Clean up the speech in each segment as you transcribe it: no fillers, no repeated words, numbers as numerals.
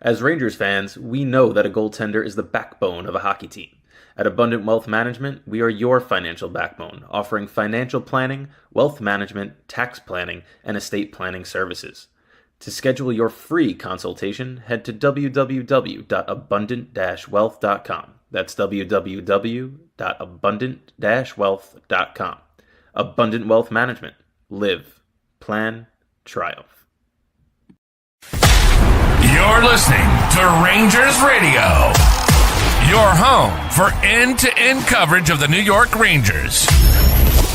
As Rangers fans, we know that a goaltender is the backbone of a hockey team. At Abundant Wealth Management, we are your financial backbone, offering financial planning, wealth management, tax planning, and estate planning services. To schedule your free consultation, head to www.abundant-wealth.com. That's www.abundant-wealth.com. Abundant Wealth Management. Live, plan, triumph. You're listening to Rangers Radio, your home for end-to-end coverage of the New York Rangers.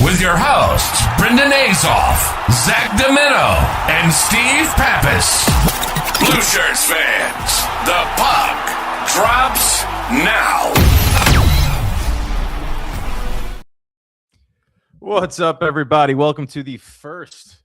With your hosts, Brendan Azoff, Zach Domino, and Steve Pappas. Blue Shirts fans, the puck drops now. What's up, everybody? Welcome to the first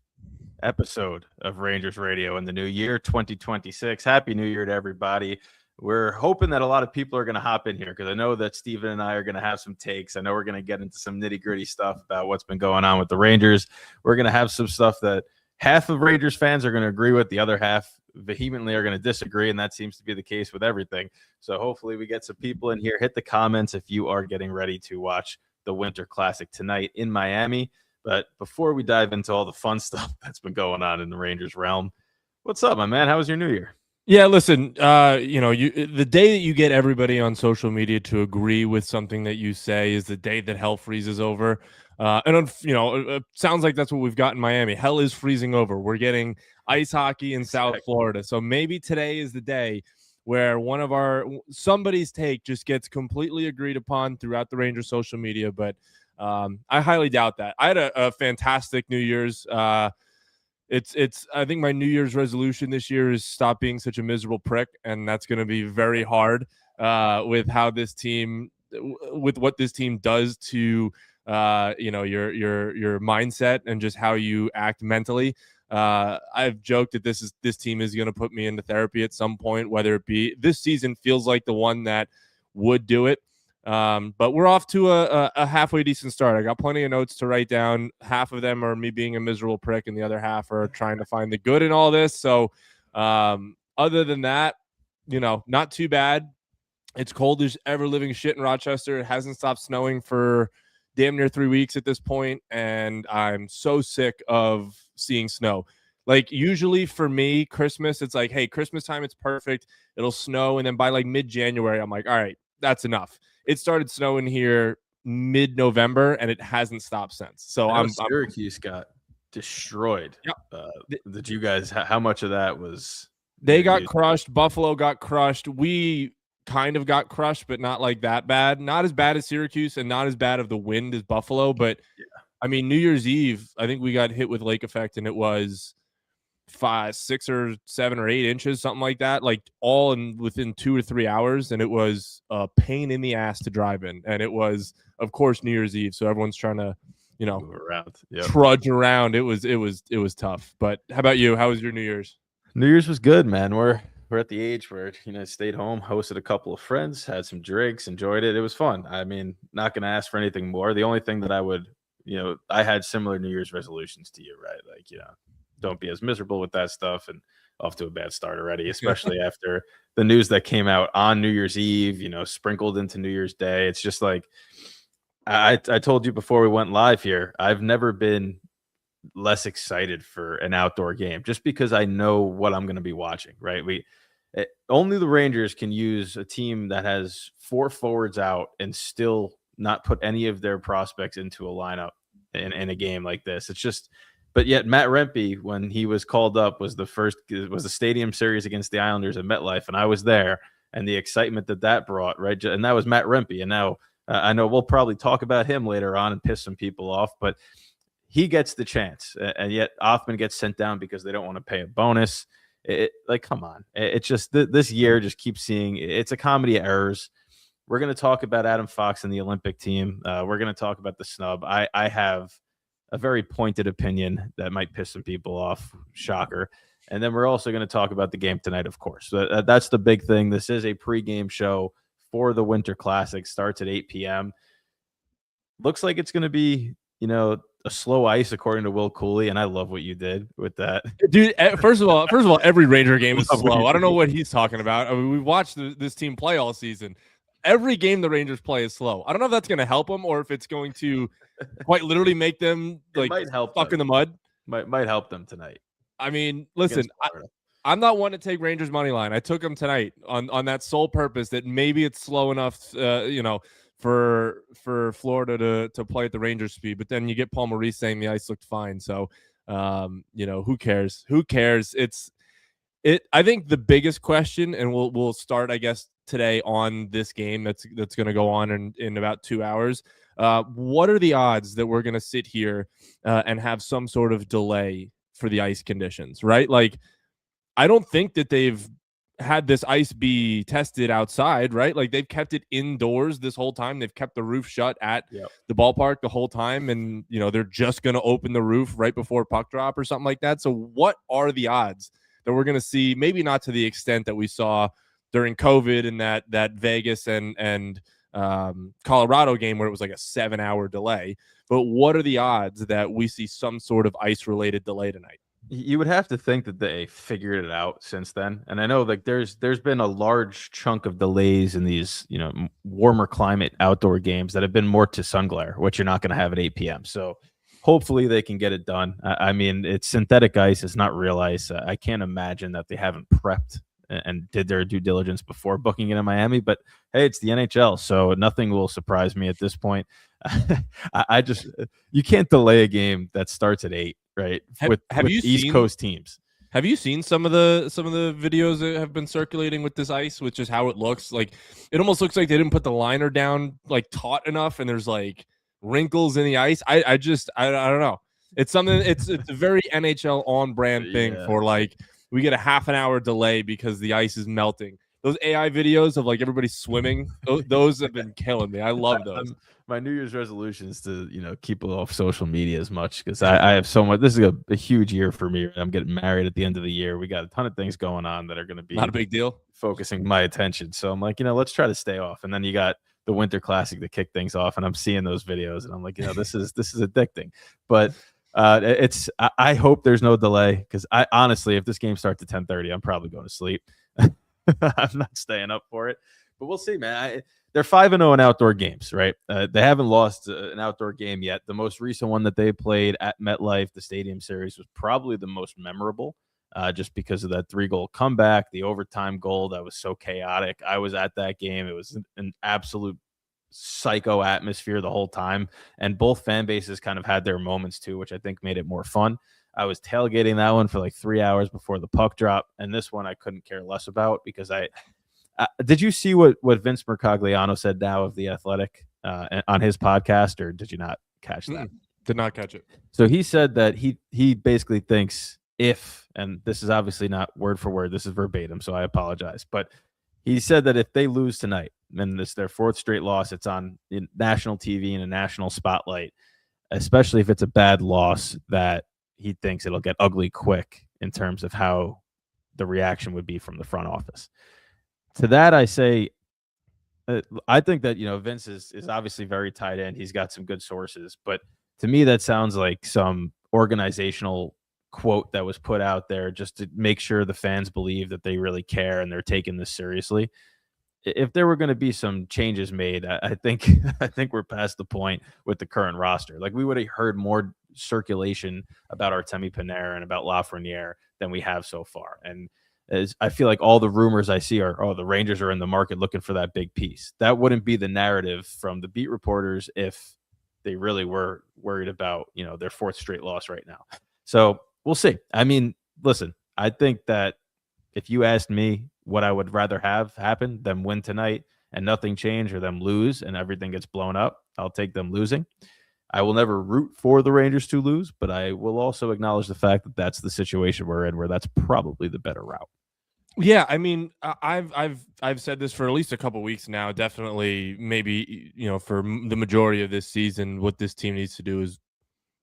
episode of Rangers Radio in the new year, 2026. Happy New Year to everybody. We're hoping that a lot of people are going to hop in here because I know that Steven and I are going to have some takes. I know we're going to get into some nitty-gritty stuff about what's been going on with the Rangers. We're going to have some stuff that half of Rangers fans are going to agree with, the other half vehemently are going to disagree, and that seems to be the case with everything. So hopefully we get some people in here. Hit the comments if you are getting ready to watch the Winter Classic tonight in Miami. But before we dive into all the fun stuff that's been going on in the Rangers realm, what's up, my man? How was your New Year? Yeah, listen, the day that you get everybody on social media to agree with something that you say is the day that hell freezes over. It sounds like that's what we've got in Miami. Hell is freezing over. We're getting ice hockey in South Florida. So maybe today is the day where somebody's take just gets completely agreed upon throughout the Rangers social media. But I highly doubt that. I had a fantastic New Year's. I think my New Year's resolution this year is stop being such a miserable prick, and that's going to be very hard with what this team does to your mindset and just how you act mentally. I've joked that this team is going to put me into therapy at some point, whether it be this season feels like the one that would do it. But we're off to a halfway decent start. I got plenty of notes to write down. Half of them are me being a miserable prick, and the other half are trying to find the good in all this. So other than that, not too bad. It's cold as ever living shit in Rochester. It hasn't stopped snowing for damn near 3 weeks at this point, and I'm so sick of seeing snow. Like, usually for me, Christmas, it's like, hey, Christmas time, it's perfect. It'll snow, and then by like mid-January, I'm like, all right, that's enough. It started snowing here mid-November, and it hasn't stopped since. So Syracuse got destroyed. Yep. Did you guys? How much of that was? They got crushed. Buffalo got crushed. We kind of got crushed, but not like that bad. Not as bad as Syracuse, and not as bad of the wind as Buffalo. But yeah. I mean, New Year's Eve, I think we got hit with lake effect, and it was 5, 6 or 7 or 8 inches, something like that, like all within 2 or 3 hours. And it was a pain in the ass to drive in. And it was, of course, New Year's Eve. So everyone's trying to, move around. Yep. Trudge around. It was tough. But how about you? How was your New Year's? New Year's was good, man. We're at the age where, stayed home, hosted a couple of friends, had some drinks, enjoyed it. It was fun. I mean, not going to ask for anything more. The only thing that I would, I had similar New Year's resolutions to you, right? Like, don't be as miserable with that stuff, and off to a bad start already, especially after the news that came out on New Year's Eve, sprinkled into New Year's Day. It's just like, I told you before we went live here, I've never been less excited for an outdoor game just because I know what I'm going to be watching, right? Only the Rangers can use a team that has 4 forwards out and still not put any of their prospects into a lineup in a game like this. It's just, but yet Matt Rempe, when he was called up, was the Stadium Series against the Islanders at MetLife, and I was there, and the excitement that brought, right? And that was Matt Rempe, and now I know we'll probably talk about him later on and piss some people off, but he gets the chance, and yet Offman gets sent down because they don't want to pay a bonus. Come on. It's just this year just keeps seeing it's a comedy of errors. We're going to talk about Adam Fox and the Olympic team. We're going to talk about the snub. I have a very pointed opinion that might piss some people off. Shocker. And then we're also going to talk about the game tonight, of course. So that's the big thing. This is a pregame show for the Winter Classic. Starts at 8 p.m. Looks like it's going to be, a slow ice according to Will Cooley, and I love what you did with that. Dude, first of all, every Ranger game is Love what slow. you I don't know did. what he's talking about. I mean, we've watched this team play all season. Every game the Rangers play is slow. I don't know if that's going to help them or if it's going to quite literally make them It might help stuck them. in the mud. Might help them tonight. I mean, listen, against Florida. I'm not one to take Rangers money line. I took them tonight on that sole purpose that maybe it's slow enough, for Florida to play at the Rangers speed. But then you get Paul Maurice saying the ice looked fine. So, who cares? Who cares? I think the biggest question, and we'll start, I guess, today on this game that's going to go on in about 2 hours. What are the odds that we're going to sit here and have some sort of delay for the ice conditions, right? Like, I don't think that they've had this ice be tested outside, right? Like, they've kept it indoors this whole time. They've kept the roof shut at the ballpark the whole time. And, they're just going to open the roof right before puck drop or something like that. So what are the odds that we're going to see, maybe not to the extent that we saw during COVID and that Vegas and Colorado game where it was like a 7-hour delay, but what are the odds that we see some sort of ice-related delay tonight? You would have to think that they figured it out since then. And I know like there's been a large chunk of delays in these, warmer climate outdoor games that have been more to sun glare, which you're not going to have at 8 p.m. So hopefully they can get it done. I mean, it's synthetic ice. It's not real ice. I can't imagine that they haven't prepped and did their due diligence before booking it in Miami. But hey, it's the NHL, so nothing will surprise me at this point. I just you can't delay a game that starts at 8, right? With East Coast teams. Have you seen some of the videos that have been circulating with this ice, which is how it looks? Like, it almost looks like they didn't put the liner down like taut enough, and there's like wrinkles in the ice. I don't know. It's something. It's a very NHL on brand thing for like, we get a half an hour delay because the ice is melting. Those AI videos of like everybody swimming, those have been killing me. I love those. My New Year's resolution is to, keep it off social media as much because I have so much. This is a huge year for me. I'm getting married at the end of the year. We got a ton of things going on that are going to be not a big deal, focusing my attention. So I'm like, let's try to stay off. And then you got the Winter Classic to kick things off, and I'm seeing those videos, and I'm like, this is addicting. But I hope there's no delay because I honestly, if this game starts at 10:30, I'm probably going to sleep. I'm not staying up for it, but we'll see, man. They're 5-0 in outdoor games, right? They haven't lost an outdoor game yet. The most recent one that they played at MetLife, the Stadium Series, was probably the most memorable, just because of that 3-goal comeback, the overtime goal that was so chaotic. I was at that game. It was an absolute psycho atmosphere the whole time, and both fan bases kind of had their moments too, which I think made it more fun. I was tailgating that one for like 3 hours before the puck drop, and this one I couldn't care less about because did you see what Vince Mercogliano said now of The Athletic on his podcast, or did you not catch that? Did not catch it. So he said that he basically thinks and this is obviously not word for word, this is verbatim, so I apologize, but he said that if they lose tonight, and it's their 4th straight loss, it's on national TV and a national spotlight, especially if it's a bad loss, that he thinks it'll get ugly quick in terms of how the reaction would be from the front office. To that, I say, I think that, Vince is obviously very tight end. He's got some good sources, but to me, that sounds like some organizational quote that was put out there just to make sure the fans believe that they really care and they're taking this seriously. If there were going to be some changes made, I think we're past the point with the current roster. Like, we would have heard more circulation about Artemi Panarin and about Lafreniere than we have so far. And I feel like all the rumors I see are, the Rangers are in the market looking for that big piece. That wouldn't be the narrative from the beat reporters if they really were worried about, their 4th straight loss right now. So we'll see. I mean, listen, I think that if you asked me what I would rather have happen, them win tonight and nothing change, or them lose and everything gets blown up, I'll take them losing. I will never root for the Rangers to lose, but I will also acknowledge the fact that that's the situation we're in, where that's probably the better route. Yeah, I mean, I've said this for at least a couple weeks now. Definitely, maybe for the majority of this season, what this team needs to do is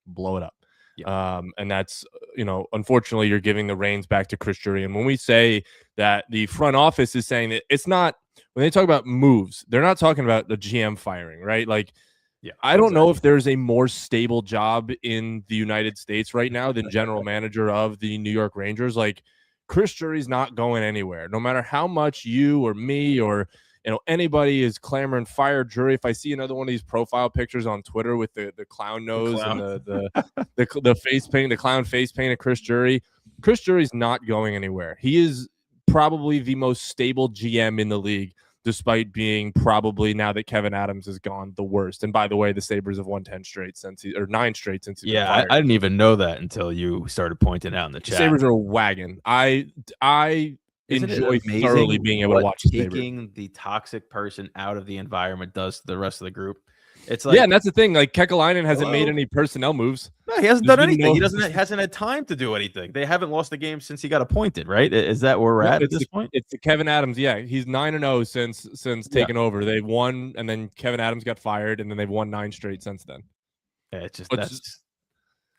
blow it up. Yeah. And that's, unfortunately, you're giving the reins back to Chris Drury. And when we say that the front office is saying that it's not, when they talk about moves, they're not talking about the GM firing, right? Like, Yeah, I don't know if there's a more stable job in the United States right now than general manager of the New York Rangers. Like, Chris Drury's not going anywhere. No matter how much you or me or anybody is clamoring fire Drury. If I see another one of these profile pictures on Twitter with the clown nose and the face paint, the clown face paint of Chris Drury's not going anywhere. He is probably the most stable GM in the league, despite being probably, now that Kevin Adams is gone, the worst. And by the way, the Sabres have won 9 straight since he's been fired. I didn't even know that until you started pointing out in the chat. The Sabres are a wagon. I enjoy thoroughly being able to watch the Sabres. Taking the toxic person out of the environment does to the rest of the group. It's like, yeah, and that's the thing. Like, Kekalainen hasn't made any personnel moves. No, he hasn't done anything. He hasn't had time to do anything. They haven't lost a game since he got appointed, right? Is that where we're at this point? It's the Kevin Adams. Yeah, he's 9-0 since taking over. They've won, and then Kevin Adams got fired, and then they've won 9 straight since then. Yeah, it's just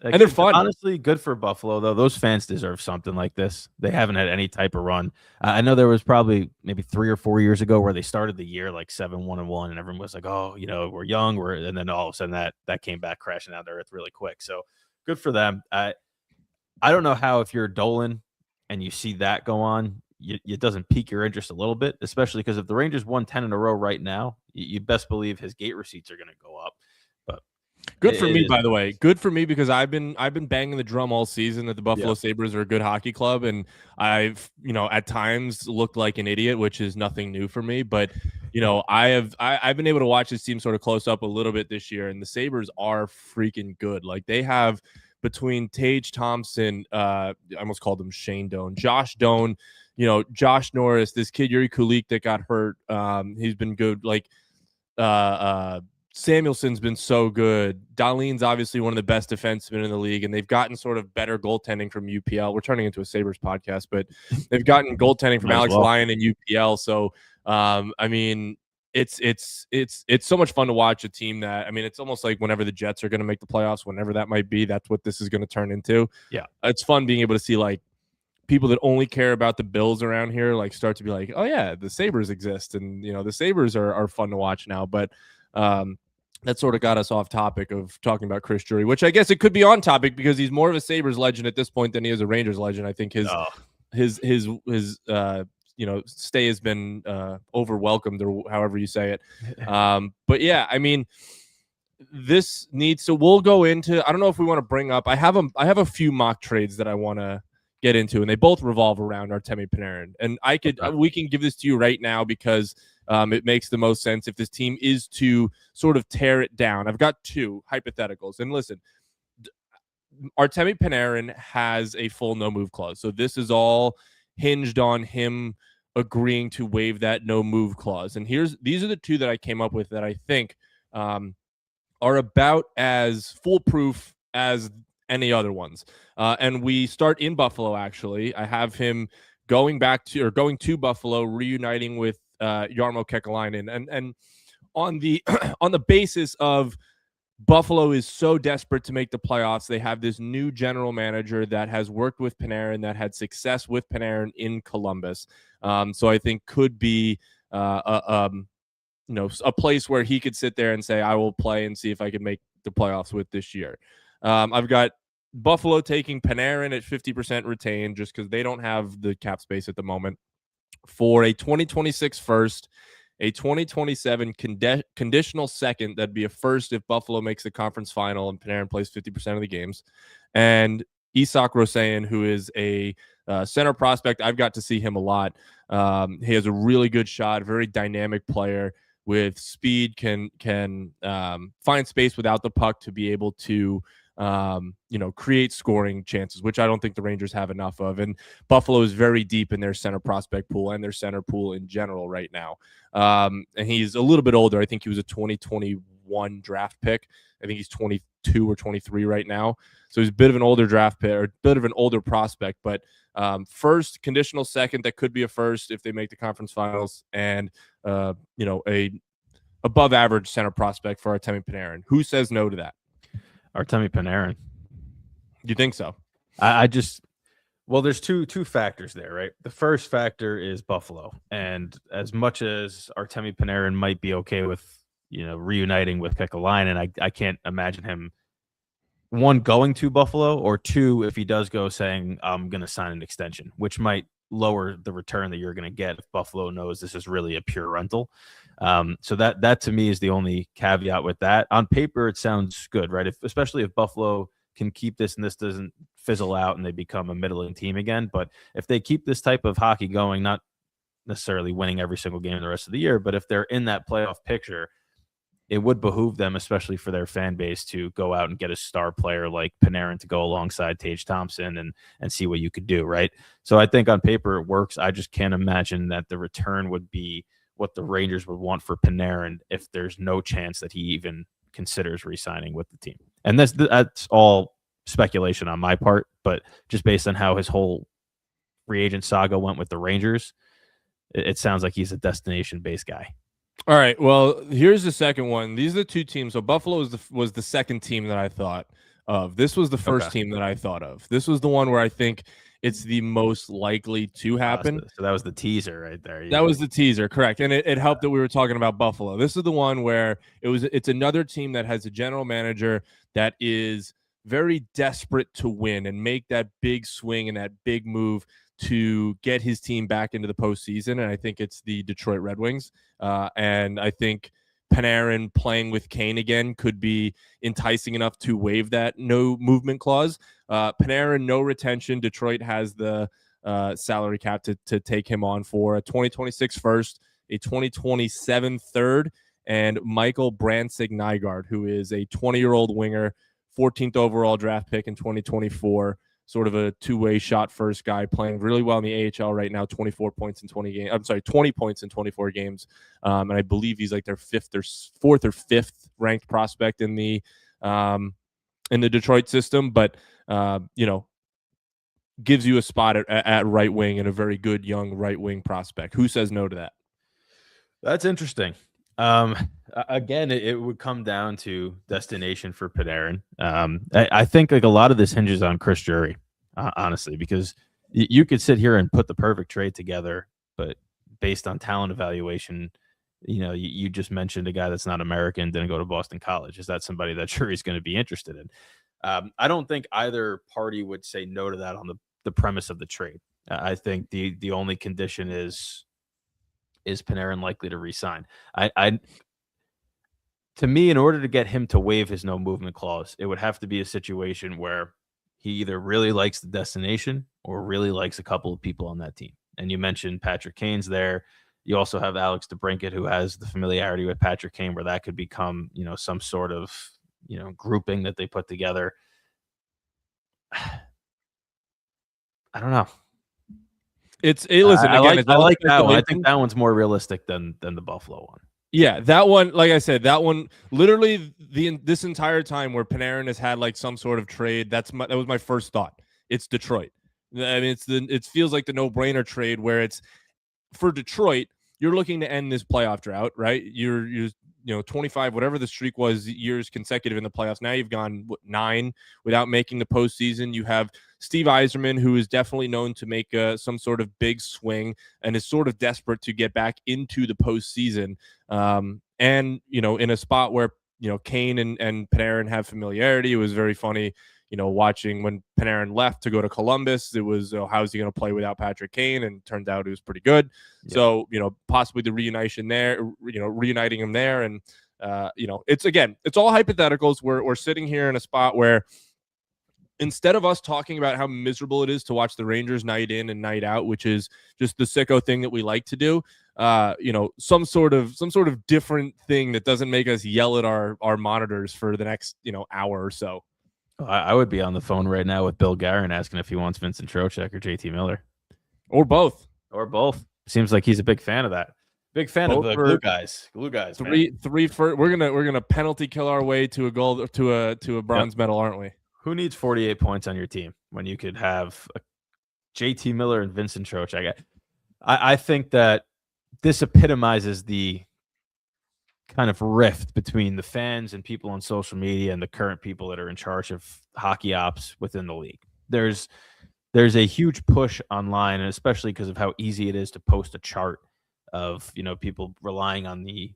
and they're fun. Honestly, good for Buffalo, though. Those fans deserve something like this. They haven't had any type of run. I know there was probably maybe 3 or 4 years ago where they started the year like 7-1-1, and everyone was like, "Oh, we're young." And then all of a sudden that came back crashing down to earth really quick. So good for them. I don't know how, if you're Dolan and you see that go on, it doesn't pique your interest a little bit, especially because if the Rangers won 10 in a row right now, you best believe his gate receipts are going to go up. Good for me, by the way. Good for me, because I've been banging the drum all season that the Buffalo Sabres are a good hockey club, and I've at times looked like an idiot, which is nothing new for me. But I've been able to watch this team sort of close up a little bit this year, and the Sabres are freaking good. Like, they have, between Tage Thompson, I almost called him Shane Doan, Josh Doan, Josh Norris, this kid Yuri Kulik that got hurt. He's been good. Like, Samuelson's been so good. Dahlin's obviously one of the best defensemen in the league, and they've gotten sort of better goaltending from UPL. We're turning into a Sabres podcast, but they've gotten goaltending from Alex Lyon and UPL. So, it's so much fun to watch a team that, it's almost like whenever the Jets are going to make the playoffs, whenever that might be, that's what this is going to turn into. Yeah. It's fun being able to see, like, people that only care about the Bills around here, like, start to be like, oh yeah, the Sabres exist. And, the Sabres are fun to watch now. But, that sort of got us off topic of talking about Chris Drury, which I guess it could be on topic because he's more of a Sabres legend at this point than he is a Rangers legend. I think his stay has been overwhelmed, or however you say it. But yeah, this needs to. We'll go into. I don't know if we want to bring up. I have a few mock trades that I want to get into, and they both revolve around Artemi Panarin. And we can give this to you right now because it makes the most sense if this team is to sort of tear it down. I've got 2 hypotheticals. And listen, Artemi Panarin has a full no-move clause. So this is all hinged on him agreeing to waive that no-move clause. And these are the 2 that I came up with that I think are about as foolproof as any other ones. And we start in Buffalo, actually. I have him going to Buffalo, reuniting with Jarmo Kekalainen, and on the on the basis of Buffalo is so desperate to make the playoffs, they have this new general manager that has worked with Panarin, that had success with Panarin in Columbus. So I think could be a place where he could sit there and say, I will play and see if I can make the playoffs with this year. I've got Buffalo taking Panarin at 50% retained just because they don't have the cap space at the moment, for a 2026 first, a 2027 conditional second. That'd be a first if Buffalo makes the conference final and Panarin plays 50% of the games. And Isak Roseyan, who is a center prospect. I've got to see him a lot. He has a really good shot, very dynamic player with speed, can find space without the puck to be able to create scoring chances, which I don't think the Rangers have enough of. And Buffalo is very deep in their center prospect pool and their center pool in general right now. And he's a little bit older. I think he was a 2021 draft pick. I think he's 22 or 23 right now. So he's a bit of an older draft pick, or a bit of an older prospect, but first, conditional second, that could be a first if they make the conference finals, and a above average center prospect for Artemi Panarin. Who says no to that? Artemi Panarin. You think so? Well, there's two factors there, right? The first factor is Buffalo. And as much as Artemi Panarin might be okay with reuniting with Kekalainen. I can't imagine him, one, going to Buffalo, or two, if he does go, saying, I'm going to sign an extension, which might lower the return that you're going to get if Buffalo knows this is really a pure rental. So that to me is the only caveat with that. On paper, it sounds good, right? Especially if Buffalo can keep this and this doesn't fizzle out and they become a middling team again. But if they keep this type of hockey going, not necessarily winning every single game the rest of the year, but if they're in that playoff picture, it would behoove them, especially for their fan base, to go out and get a star player like Panarin to go alongside Tage Thompson and see what you could do, right? So I think on paper it works. I just can't imagine that the return would be what the Rangers would want for Panarin if there's no chance that he even considers re-signing with the team. And that's all speculation on my part, but just based on how his whole free agent saga went with the Rangers, it sounds like he's a destination-based guy. All right. Well, here's the second one. These are the two teams. So Buffalo was the second team that I thought of. This was the first team that I thought of. This was the one where I think it's the most likely to happen. So that was the teaser right there. That was the teaser, correct. And it helped that we were talking about Buffalo. This is the one where it's another team that has a general manager that is very desperate to win and make that big swing and that big move to get his team back into the postseason. And I think it's the Detroit Red Wings. And I think Panarin playing with Kane again could be enticing enough to waive that no movement clause. Panarin, no retention. Detroit has the salary cap to take him on for a 2026 first, a 2027 third, and Michael Brandsegg-Nygaard, who is a 20-year-old winger, 14th overall draft pick in 2024. Sort of a two-way shot first guy, playing really well in the AHL right now, 24 points in 20 games. I'm sorry, 20 points in 24 games. And I believe he's like their fourth or fifth ranked prospect in the Detroit system, but gives you a spot at right wing and a very good young right wing prospect. Who says no to that? That's interesting. Again, it would come down to destination for Panarin. I think like a lot of this hinges on Chris Drury, honestly, because you could sit here and put the perfect trade together, but based on talent evaluation, you just mentioned a guy that's not American, didn't go to Boston College. Is that somebody that Drury's going to be interested in? I don't think either party would say no to that on the premise of the trade. I think the only condition is Panarin likely to re-sign? To me, in order to get him to waive his no movement clause, it would have to be a situation where he either really likes the destination or really likes a couple of people on that team. And you mentioned Patrick Kane's there. You also have Alex DeBrincat, who has the familiarity with Patrick Kane, where that could become, some sort of, grouping that they put together. I don't know. Listen. I Again, like that one. I think that one's more realistic than the Buffalo one. Yeah, that one. Like I said, that one. Literally, this entire time where Panarin has had like some sort of trade. That was my first thought. It's Detroit. I mean, it feels like the no-brainer trade where it's for Detroit. You're looking to end this playoff drought, right? You're 25, whatever the streak was, years consecutive in the playoffs. Now you've gone 9 without making the postseason. You have Steve Yzerman, who is definitely known to make some sort of big swing and is sort of desperate to get back into the postseason. And, in a spot where, Kane and Panarin have familiarity. It was very funny, watching when Panarin left to go to Columbus. It was, how's he going to play without Patrick Kane? And turned out it was pretty good. Yeah. So, possibly the reuniting him there. And, it's all hypotheticals. We're sitting here in a spot where instead of us talking about how miserable it is to watch the Rangers night in and night out, which is just the sicko thing that we like to do, some sort of different thing that doesn't make us yell at our monitors for the next, hour or so. I would be on the phone right now with Bill Guerin asking if he wants Vincent Trocheck or JT Miller. Or both. Seems like he's a big fan of that. Big fan of the glue guys. Glue guys. Three for we're gonna penalty kill our way to a gold to a bronze medal, aren't we? Who needs 48 points on your team when you could have JT Miller and Vincent Trocheck? I think that this epitomizes the kind of rift between the fans and people on social media and the current people that are in charge of hockey ops within the league. There's a huge push online, and especially because of how easy it is to post a chart of, people relying on the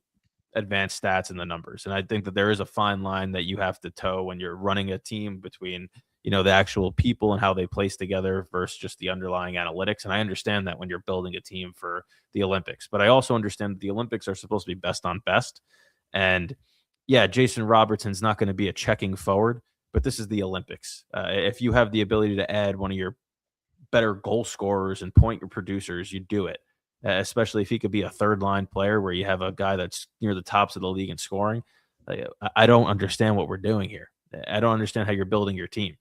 advanced stats and the numbers. And I think that there is a fine line that you have to toe when you're running a team between, the actual people and how they place together versus just the underlying analytics. And I understand that when you're building a team for the Olympics, but I also understand that the Olympics are supposed to be best on best. And yeah, Jason Robertson's not going to be a checking forward, but this is the Olympics. If you have the ability to add one of your better goal scorers and point producers, you do it. Especially if he could be a third line player where you have a guy that's near the tops of the league in scoring. I don't understand what we're doing here. I don't understand how you're building your team.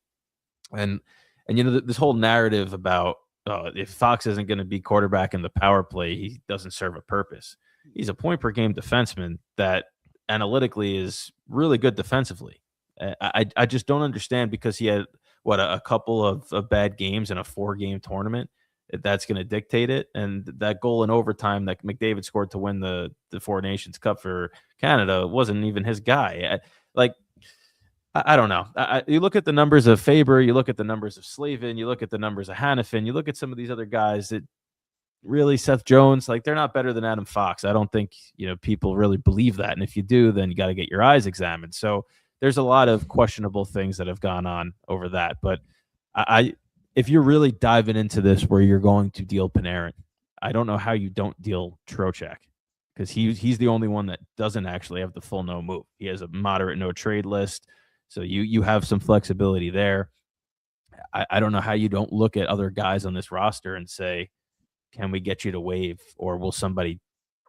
And this whole narrative about if Fox isn't going to be quarterback in the power play, he doesn't serve a purpose. He's a point per game defenseman that analytically is really good defensively. I just don't understand, because he had a couple of bad games in a 4-game tournament. That's going to dictate it. And that goal in overtime that McDavid scored to win the Four Nations Cup for Canada wasn't even his guy. I don't know. You look at the numbers of Faber, you look at the numbers of Slavin, you look at the numbers of Hannafin, you look at some of these other guys that really, Seth Jones, they're not better than Adam Fox. I don't think, people really believe that. And if you do, then you got to get your eyes examined. So there's a lot of questionable things that have gone on over that. But if you're really diving into this where you're going to deal Panarin, I don't know how you don't deal Trocheck, because he's the only one that doesn't actually have the full no move. He has a moderate no trade list, so you have some flexibility there. I don't know how you don't look at other guys on this roster and say, can we get you to waive, or will somebody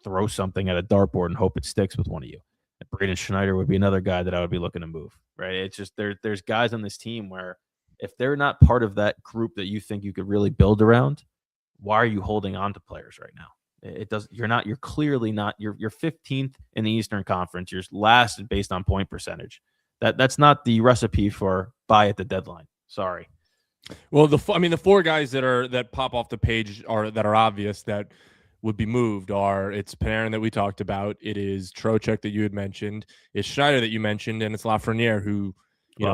throw something at a dartboard and hope it sticks with one of you? And Braden Schneider would be another guy that I would be looking to move, right? It's just there's guys on this team where if they're not part of that group that you think you could really build around, why are you holding on to players right now? You're clearly not, you're 15th in the Eastern Conference. You're last based on point percentage. That's not the recipe for buy at the deadline. Sorry. Well, the 4 guys that pop off the page that are obvious that would be moved it's Panarin that we talked about. It is Trocheck that you had mentioned. It's Schneider that you mentioned, and it's Lafreniere, who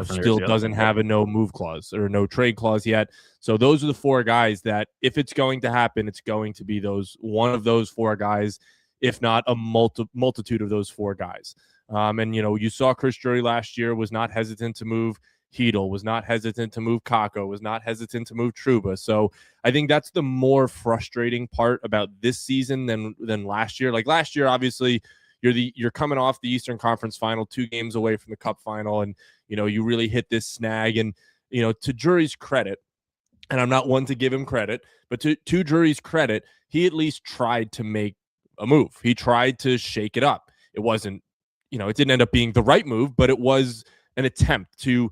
still doesn't have a no move clause or no trade clause yet. So those are the 4 guys that, if it's going to happen, it's going to be one of those 4 guys, if not a multitude of those 4 guys. And you saw Chris Drury last year was not hesitant to move Hedl, was not hesitant to move Kakko, was not hesitant to move Trouba. So I think that's the more frustrating part about this season than last year. Like last year, obviously, you're coming off the Eastern Conference final, 2 games away from the Cup final, and you really hit this snag. And to Drury's credit, and I'm not one to give him credit, but to Drury's credit, he at least tried to make a move. He tried to shake it up. It wasn't, it didn't end up being the right move, but it was an attempt to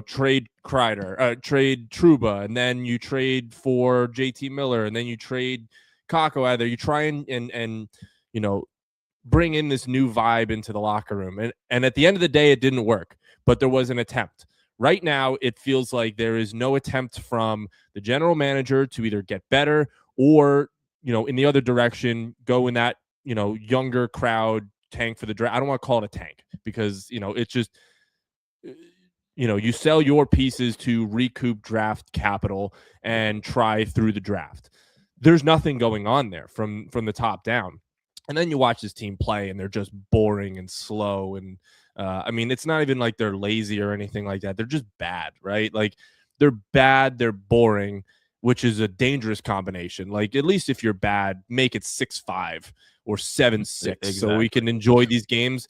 trade Kreider, trade Trouba, and then you trade for JT Miller, and then you trade Kakko out there. You try and bring in this new vibe into the locker room. And at the end of the day, it didn't work, but there was an attempt. Right now, it feels like there is no attempt from the general manager to either get better or, in the other direction, go in that, younger crowd tank for the draft. I don't want to call it a tank because, it's just, you sell your pieces to recoup draft capital and try through the draft. There's nothing going on there from the top down. And then you watch this team play and they're just boring and slow. And it's not even like they're lazy or anything like that. They're just bad, right? Like they're bad, they're boring, which is a dangerous combination. Like at least if you're bad, make it 6-5 or 7-6 exactly. So we can enjoy these games.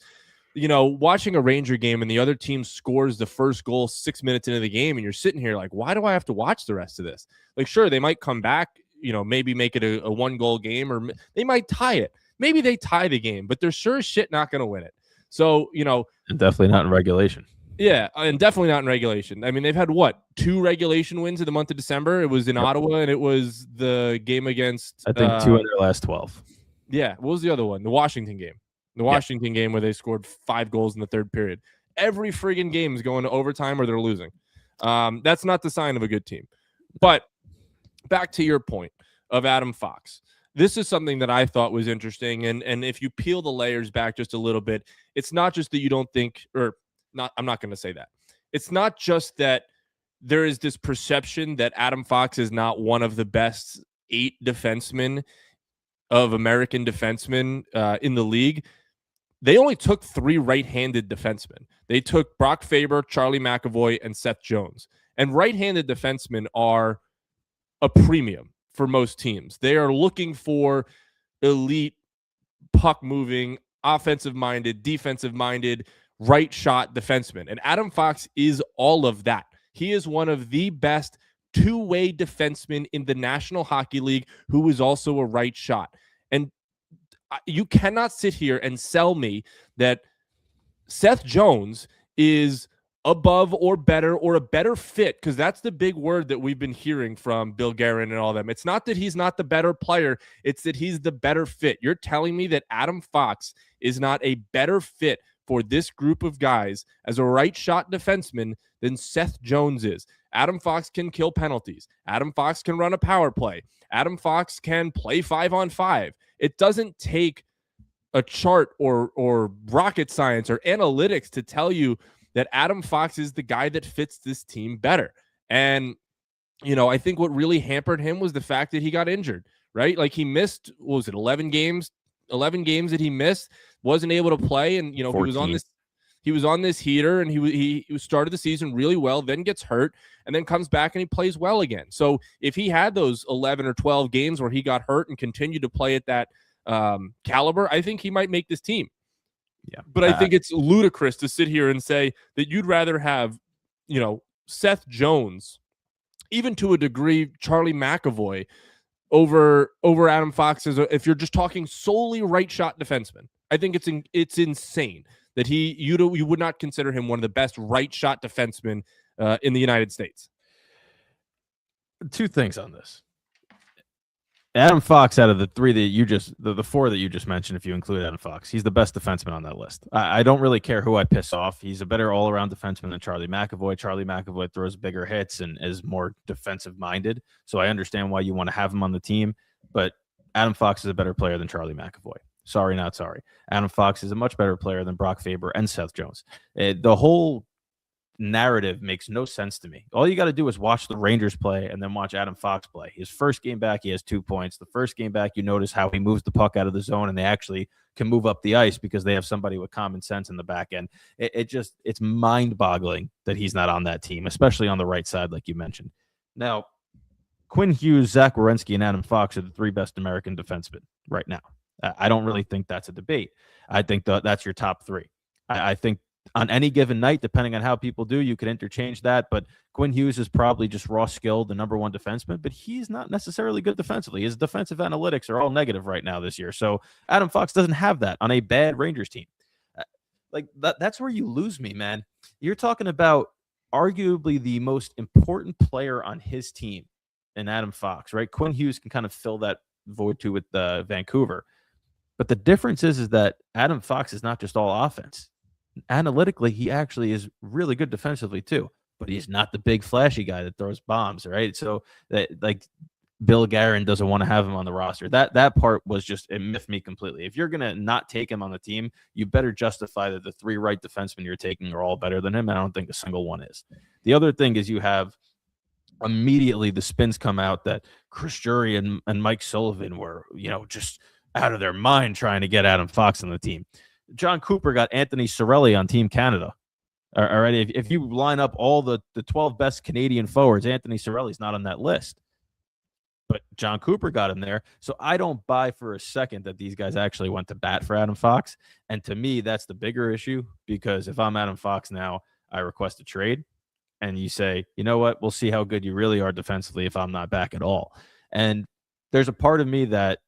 Watching a Ranger game and the other team scores the first goal 6 minutes into the game and you're sitting here like, why do I have to watch the rest of this? Like, sure, they might come back, maybe make it a 1-goal game, or they might tie it. Maybe they tie the game, but they're sure as shit not going to win it. So, and definitely not in regulation. Yeah, and definitely not in regulation. They've had 2 regulation wins in the month of December. It was in Ottawa, and it was the game against I think 2 in their last 12. Yeah, what was the other one? The Washington game. The Washington game where they scored 5 goals in the third period. Every friggin' game is going to overtime or they're losing. That's not the sign of a good team. But back to your point of Adam Fox. This is something that I thought was interesting. And if you peel the layers back just a little bit, it's not just that you don't think, or not, I'm not going to say that. It's not just that there is this perception that Adam Fox is not one of the best 8 defensemen of American defensemen in the league. they only took 3 right-handed defensemen. They took Brock Faber, Charlie McAvoy, and Seth Jones. And right-handed defensemen are a premium for most teams. They are looking for elite puck-moving, offensive-minded, defensive-minded, right-shot defensemen. And Adam Fox is all of that. He is one of the best two-way defensemen in the National Hockey League who is also a right shot. And you cannot sit here and sell me that Seth Jones is above or better or a better fit, because that's the big word that we've been hearing from Bill Guerin and all them. It's not that he's not the better player. It's that he's the better fit. You're telling me that Adam Fox is not a better fit for this group of guys as a right shot defenseman than Seth Jones is. Adam Fox can kill penalties. Adam Fox can run a power play. Adam Fox can play 5-on-5. It doesn't take a chart or rocket science or analytics to tell you that Adam Fox is the guy that fits this team better. And, you know, I think what really hampered him was the fact that he got injured, right? Like he missed, what was it, 11 games that he missed, wasn't able to play. And, you know, 14. he was on this heater, and he started the season really well, then gets hurt, and then comes back and he plays well again. So if he had those 11 or 12 games where he got hurt and continued to play at that caliber, I think he might make this team. Yeah. But I think it's ludicrous to sit here and say that you'd rather have, you know, Seth Jones, even to a degree, Charlie McAvoy over Adam Fox if you're just talking solely right shot defenseman. I think it's insane that you would not consider him one of the best right shot defensemen in the United States. 2 things on this. Adam Fox, out of the 3 that you just, the 4 that you just mentioned, if you include Adam Fox, he's the best defenseman on that list. I don't really care who I piss off. He's a better all-around defenseman than Charlie McAvoy. Charlie McAvoy throws bigger hits and is more defensive-minded, so I understand why you want to have him on the team, but Adam Fox is a better player than Charlie McAvoy. Sorry, not sorry. Adam Fox is a much better player than Brock Faber and Seth Jones. The whole narrative makes no sense to me. All you got to do is watch the Rangers play and then watch Adam Fox play. His first game back, he has 2 points. The first game back, you notice how he moves the puck out of the zone, and they actually can move up the ice because they have somebody with common sense in the back end. It's mind-boggling that he's not on that team, especially on the right side, like you mentioned. Now, Quinn Hughes, Zach Werenski, and Adam Fox are the 3 best American defensemen right now. I don't really think that's a debate. I think that's your top 3. I think on any given night, depending on how people do, you could interchange that. But Quinn Hughes is probably just raw skill, the number 1 defenseman, but he's not necessarily good defensively. His defensive analytics are all negative right now this year. So Adam Fox doesn't have that on a bad Rangers team. That's where you lose me, man. You're talking about arguably the most important player on his team in Adam Fox, right? Quinn Hughes can kind of fill that void too with Vancouver. But the difference is that Adam Fox is not just all offense. Analytically, he actually is really good defensively too, but he's not the big flashy guy that throws bombs, right? So that, like, Bill Guerin doesn't want to have him on the roster. That part was just, it miffed me completely. If you're gonna not take him on the team, you better justify that the 3 right defensemen you're taking are all better than him. And I don't think a single one is. The other thing is you have immediately the spins come out that Chris Drury and Mike Sullivan were, you know, just out of their mind trying to get Adam Fox on the team. John Cooper got Anthony Cirelli on Team Canada. All right, if you line up all the 12 best Canadian forwards, Anthony Cirelli's not on that list. But John Cooper got him there. So I don't buy for a second that these guys actually went to bat for Adam Fox. And to me, that's the bigger issue, because if I'm Adam Fox now, I request a trade. And you say, you know what, we'll see how good you really are defensively if I'm not back at all. And there's a part of me that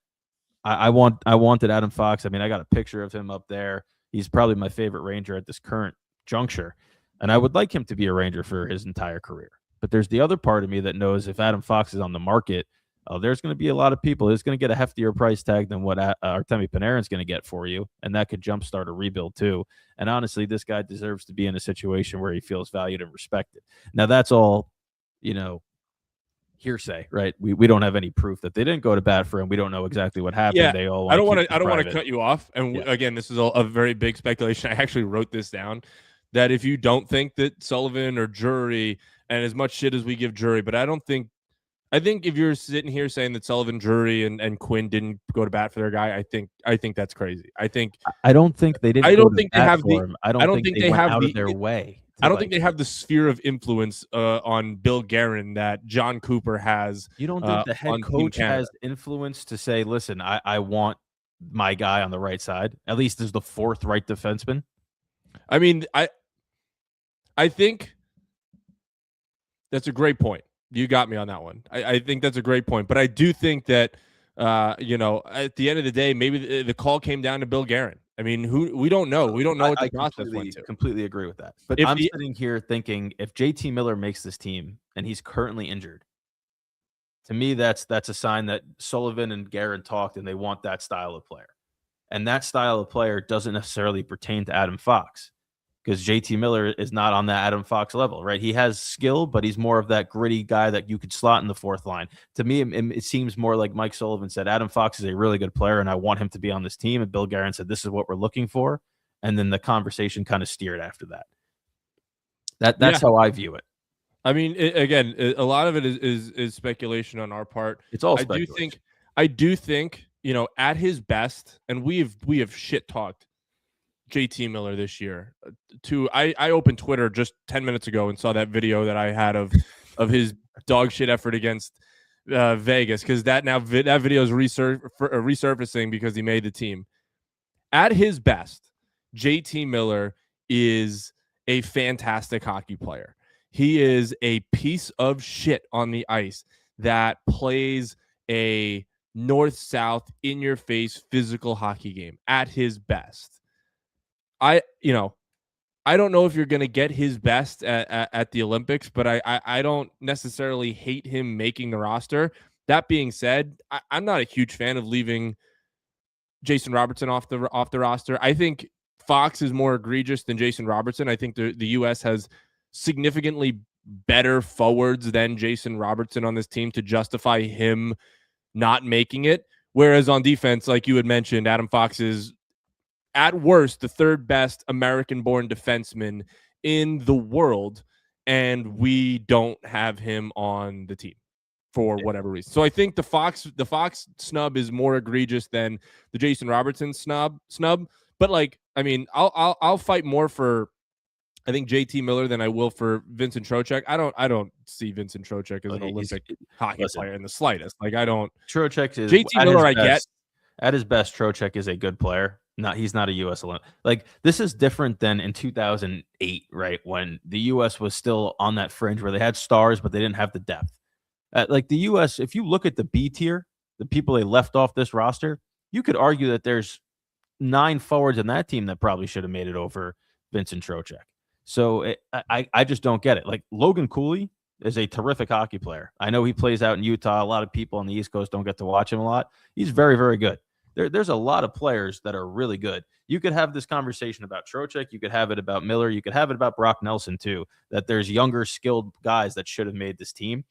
I wanted Adam Fox. I mean, I got a picture of him up there. He's probably my favorite Ranger at this current juncture. And I would like him to be a Ranger for his entire career. But there's the other part of me that knows if Adam Fox is on the market, there's going to be a lot of people. He's going to get a heftier price tag than what Artemi Panarin's going to get for you. And that could jumpstart a rebuild too. And honestly, this guy deserves to be in a situation where he feels valued and respected. Now, that's all, you know, hearsay, right? We don't have any proof that they didn't go to bat for him. We don't know exactly what happened. Yeah, they all I don't want to cut you off. And yeah. Again, this is a very big speculation. I actually wrote this down, that if you don't think that Sullivan or Drury, and as much shit as we give Drury, but I don't think I think if you're sitting here saying that Sullivan, Drury, and Quinn didn't go to bat for their guy, I think that's crazy. I don't think they didn't. I don't go to think they bat have for the. him. I I don't don't think think they they went have out the. of their way. I don't think they have the sphere of influence on Bill Guerin that John Cooper has. You don't think the head on Team coach Canada. has influence to say, listen, I want my guy on the right side, at least as the fourth right defenseman? I mean, I think that's a great point. You got me on that one. I think that's a great point. But I do think that, at the end of the day, maybe the call came down to Bill Guerin. I mean, we don't know. We don't know what the process went to. Completely agree with that. But I'm sitting here thinking, if JT Miller makes this team and he's currently injured, to me, that's a sign that Sullivan and Guerin talked and they want that style of player. And that style of player doesn't necessarily pertain to Adam Fox, because JT Miller is not on that Adam Fox level, right? He has skill, but he's more of that gritty guy that you could slot in the fourth line. To me, it seems more like Mike Sullivan said, Adam Fox is a really good player, and I want him to be on this team. And Bill Guerin said, this is what we're looking for. And then the conversation kind of steered after that. That's how I view it. I mean, a lot of it is speculation on our part. It's all speculation. I do think, at his best, and we have shit talked JT Miller this year. I opened Twitter just 10 minutes ago and saw that video that I had of his dog shit effort against Vegas, because that video is resurfacing because he made the team. At his best, JT Miller is a fantastic hockey player. He is a piece of shit on the ice that plays a north-south, in-your-face physical hockey game at his best. I don't know if you're going to get his best at the Olympics, but I don't necessarily hate him making the roster. That being said, I'm not a huge fan of leaving Jason Robertson off the roster. I think Fox is more egregious than Jason Robertson. I think the U.S. has significantly better forwards than Jason Robertson on this team to justify him not making it. Whereas on defense, like you had mentioned, Adam Fox is at worst the third best American-born defenseman in the world, and we don't have him on the team for whatever reason. So I think the Fox snub is more egregious than the Jason Robertson snub. But I'll fight more for, I think, JT Miller than I will for Vincent Trocheck. I don't see Vincent Trocheck as an Olympic hockey player in the slightest. Trocheck is JT Miller. I get at his best. Trocheck is a good player. He's not a U.S. Olympic. This is different than in 2008, right, when the U.S. was still on that fringe where they had stars, but they didn't have the depth. The U.S., if you look at the B tier, the people they left off this roster, you could argue that there's 9 forwards in that team that probably should have made it over Vincent Trocheck. So I just don't get it. Logan Cooley is a terrific hockey player. I know he plays out in Utah. A lot of people on the East Coast don't get to watch him a lot. He's very, very good. There's a lot of players that are really good. You could have this conversation about Trocheck. You could have it about Miller. You could have it about Brock Nelson, too, that there's younger, skilled guys that should have made this team.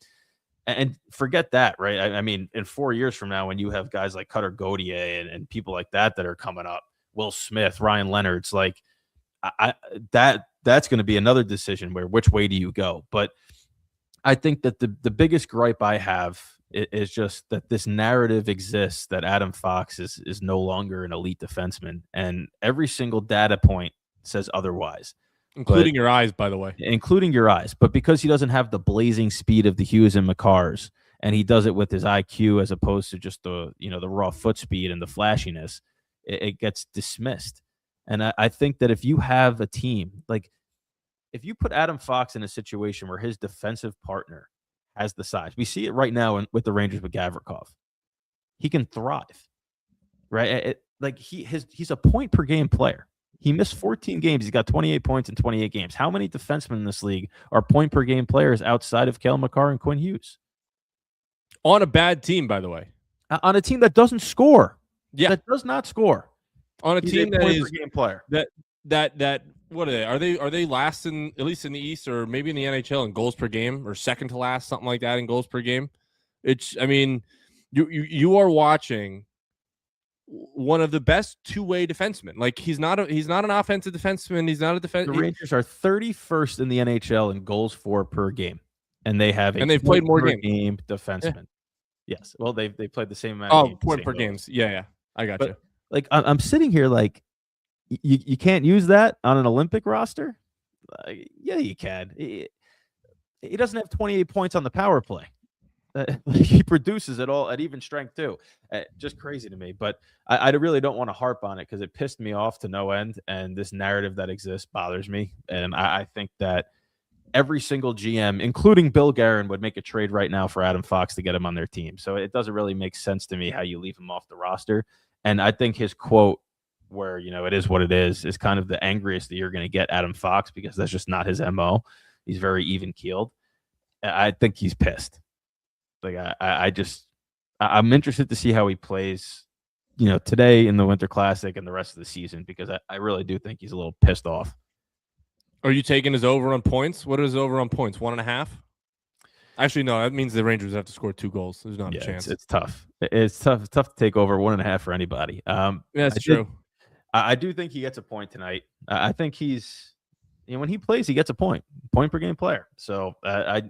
And forget that, right? I mean, in 4 years from now, when you have guys like Cutter Gauthier and people like that are coming up, Will Smith, Ryan Leonard's, that's going to be another decision where which way do you go? But I think that the biggest gripe I have is just that this narrative exists that Adam Fox is no longer an elite defenseman, and every single data point says otherwise. Including your eyes, by the way. Including your eyes. But because he doesn't have the blazing speed of the Hughes and Makars, and he does it with his IQ as opposed to just the raw foot speed and the flashiness, it gets dismissed. And I think that if you have a team, if you put Adam Fox in a situation where his defensive partner has the size, we see it right now with the Rangers with Gavrikov. He can thrive, right? He's a point per game player. He missed 14 games. He's got 28 points in 28 games. How many defensemen in this league are point per game players outside of Cale Makar and Quinn Hughes? On a bad team, by the way. On a team that doesn't score. Yeah. That does not score. On a team that is game player. That what are they? Are they last in, at least in the East, or maybe in the NHL in goals per game, or second to last, something like that in goals per game? You are watching one of the best two-way defensemen. He's not an offensive defenseman. He's not a defense. The Rangers are 31st in the NHL in goals for per game. and they have and they've played more games. game defenseman. Yeah. Yes. Well, they played the same amount of games. Point per games. Yeah. I got you. Like, I'm sitting here like, you can't use that on an Olympic roster? Yeah, you can. He doesn't have 28 points on the power play. He produces it all at even strength too. Just crazy to me. But I really don't want to harp on it because it pissed me off to no end. And this narrative that exists bothers me. And I think that every single GM, including Bill Guerin, would make a trade right now for Adam Fox to get him on their team. So it doesn't really make sense to me how you leave him off the roster. And I think his quote, where, it is what it is kind of the angriest that you're going to get Adam Fox, because that's just not his MO. He's very even keeled. I think he's pissed. Like, I'm interested to see how he plays, today in the Winter Classic and the rest of the season, because I really do think he's a little pissed off. Are you taking his over on points? What is over on points? 1.5? Actually, no, that means the Rangers have to score 2 goals. There's not a chance. It's tough. It's tough to take over 1.5 for anybody. That's true. I do think he gets a point tonight. I think he's, when he plays, he gets a point per game player. So I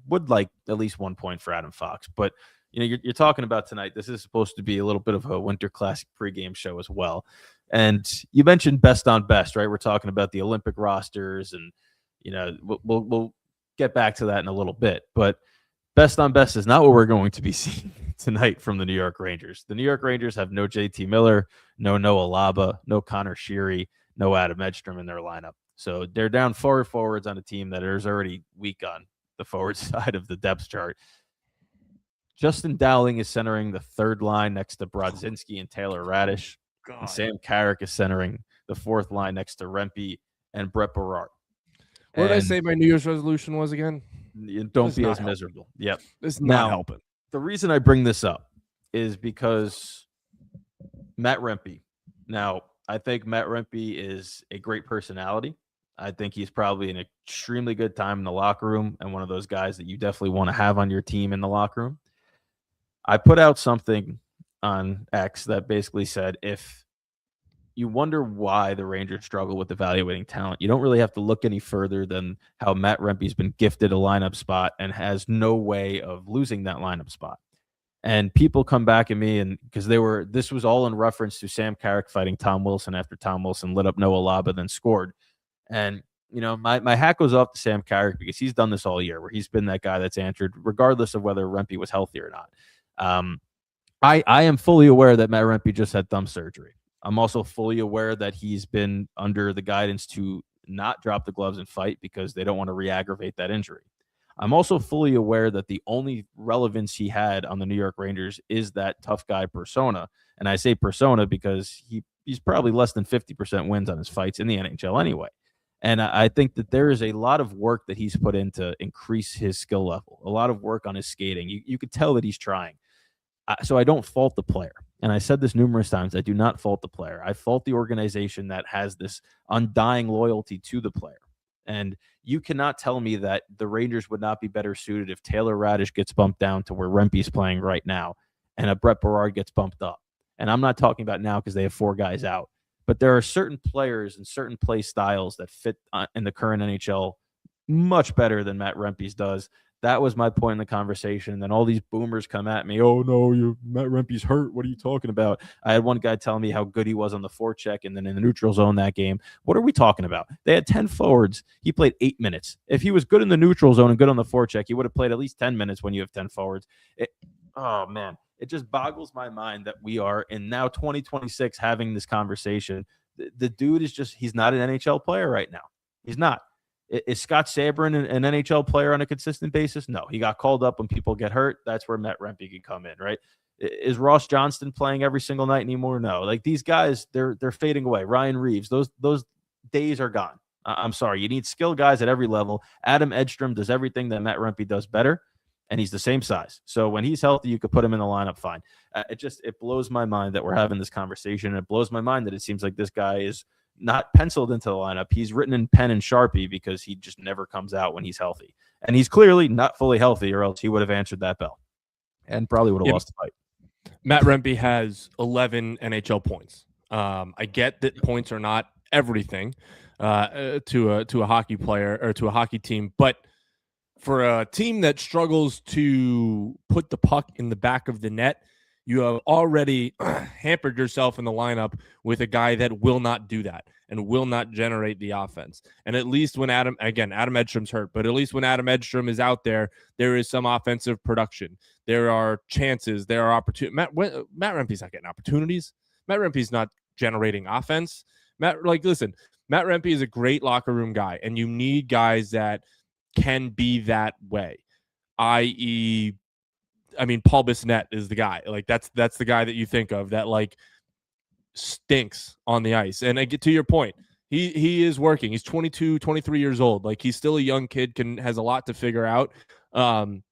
would like at least 1 point for Adam Fox. But you're talking about tonight. This is supposed to be a little bit of a Winter Classic pregame show as well. And you mentioned best on best, right? We're talking about the Olympic rosters, and we'll get back to that in a little bit. But best on best is not what we're going to be seeing tonight from the New York Rangers. The New York Rangers have no JT Miller, no Noah Laba, no Connor Sheary, no Adam Edstrom in their lineup. So they're down 4 forwards on a team that is already weak on the forward side of the depth chart. Justin Dowling is centering the third line next to Brodzinski and Taylor Radish. And Sam Carrick is centering the fourth line next to Rempe and Brett Berard. What did I say my New Year's resolution was again? Don't be as miserable. Yep. It's not helping. The reason I bring this up is because Matt Rempe. Now, I think Matt Rempe is a great personality. I think he's probably an extremely good time in the locker room and one of those guys that you definitely want to have on your team in the locker room. I put out something on X that basically said, if you wonder why the Rangers struggle with evaluating talent, you don't really have to look any further than how Matt Rempe's been gifted a lineup spot and has no way of losing that lineup spot. And people come back at me, and because this was all in reference to Sam Carrick fighting Tom Wilson after Tom Wilson lit up Noah Laba, then scored. And my hat goes off to Sam Carrick because he's done this all year, where he's been that guy that's answered regardless of whether Rempe was healthy or not. I am fully aware that Matt Rempe just had thumb surgery. I'm also fully aware that he's been under the guidance to not drop the gloves and fight because they don't want to re-aggravate that injury. I'm also fully aware that the only relevance he had on the New York Rangers is that tough guy persona. And I say persona because he's probably less than 50% wins on his fights in the NHL anyway. And I think that there is a lot of work that he's put in to increase his skill level, a lot of work on his skating. You could tell that he's trying. So I don't fault the player. And I said this numerous times. I do not fault the player. I fault the organization that has this undying loyalty to the player. And you cannot tell me that the Rangers would not be better suited if Taylor Radish gets bumped down to where Rempe's playing right now and a Brett Berard gets bumped up. And I'm not talking about now because they have 4 guys out. But there are certain players and certain play styles that fit in the current NHL much better than Matt Rempe's does. That was my point in the conversation. And then all these boomers come at me. Oh, no, Matt Rempe's hurt. What are you talking about? I had one guy telling me how good he was on the forecheck and then in the neutral zone that game. What are we talking about? They had 10 forwards. He played 8 minutes. If he was good in the neutral zone and good on the forecheck, he would have played at least 10 minutes when you have 10 forwards. Oh, man. It just boggles my mind that we are in now 2026 having this conversation. The dude is he's not an NHL player right now. He's not. Is Scott Sabrin an NHL player on a consistent basis? No. He got called up when people get hurt. That's where Matt Rempe can come in, right? Is Ross Johnston playing every single night anymore? No. Like, these guys, they're fading away. Ryan Reeves, those days are gone. I'm sorry. You need skilled guys at every level. Adam Edstrom does everything that Matt Rempe does better, and he's the same size. So when he's healthy, you could put him in the lineup fine. It blows my mind that we're having this conversation. It blows my mind that it seems like this guy is not penciled into the lineup. He's written in pen and Sharpie because he just never comes out when he's healthy. And he's clearly not fully healthy, or else he would have answered that bell and probably would have lost the fight. Matt Rempe has 11 NHL points. I get that points are not everything to a hockey player or to a hockey team, but for a team that struggles to put the puck in the back of the net, you have already hampered yourself in the lineup with a guy that will not do that and will not generate the offense. And at least when Adam Edstrom's hurt, but at least when Adam Edstrom is out there, there is some offensive production. There are chances, there are opportunities. Matt Rempe's not getting opportunities. Matt Rempe's not generating offense. Matt Rempe is a great locker room guy, and you need guys that can be that way, i.e., Paul Bissonnette is the guy. Like that's the guy that you think of that like stinks on the ice. And I get to your point. He is working. He's 22, 23 years old. Like he's still a young kid, has a lot to figure out, and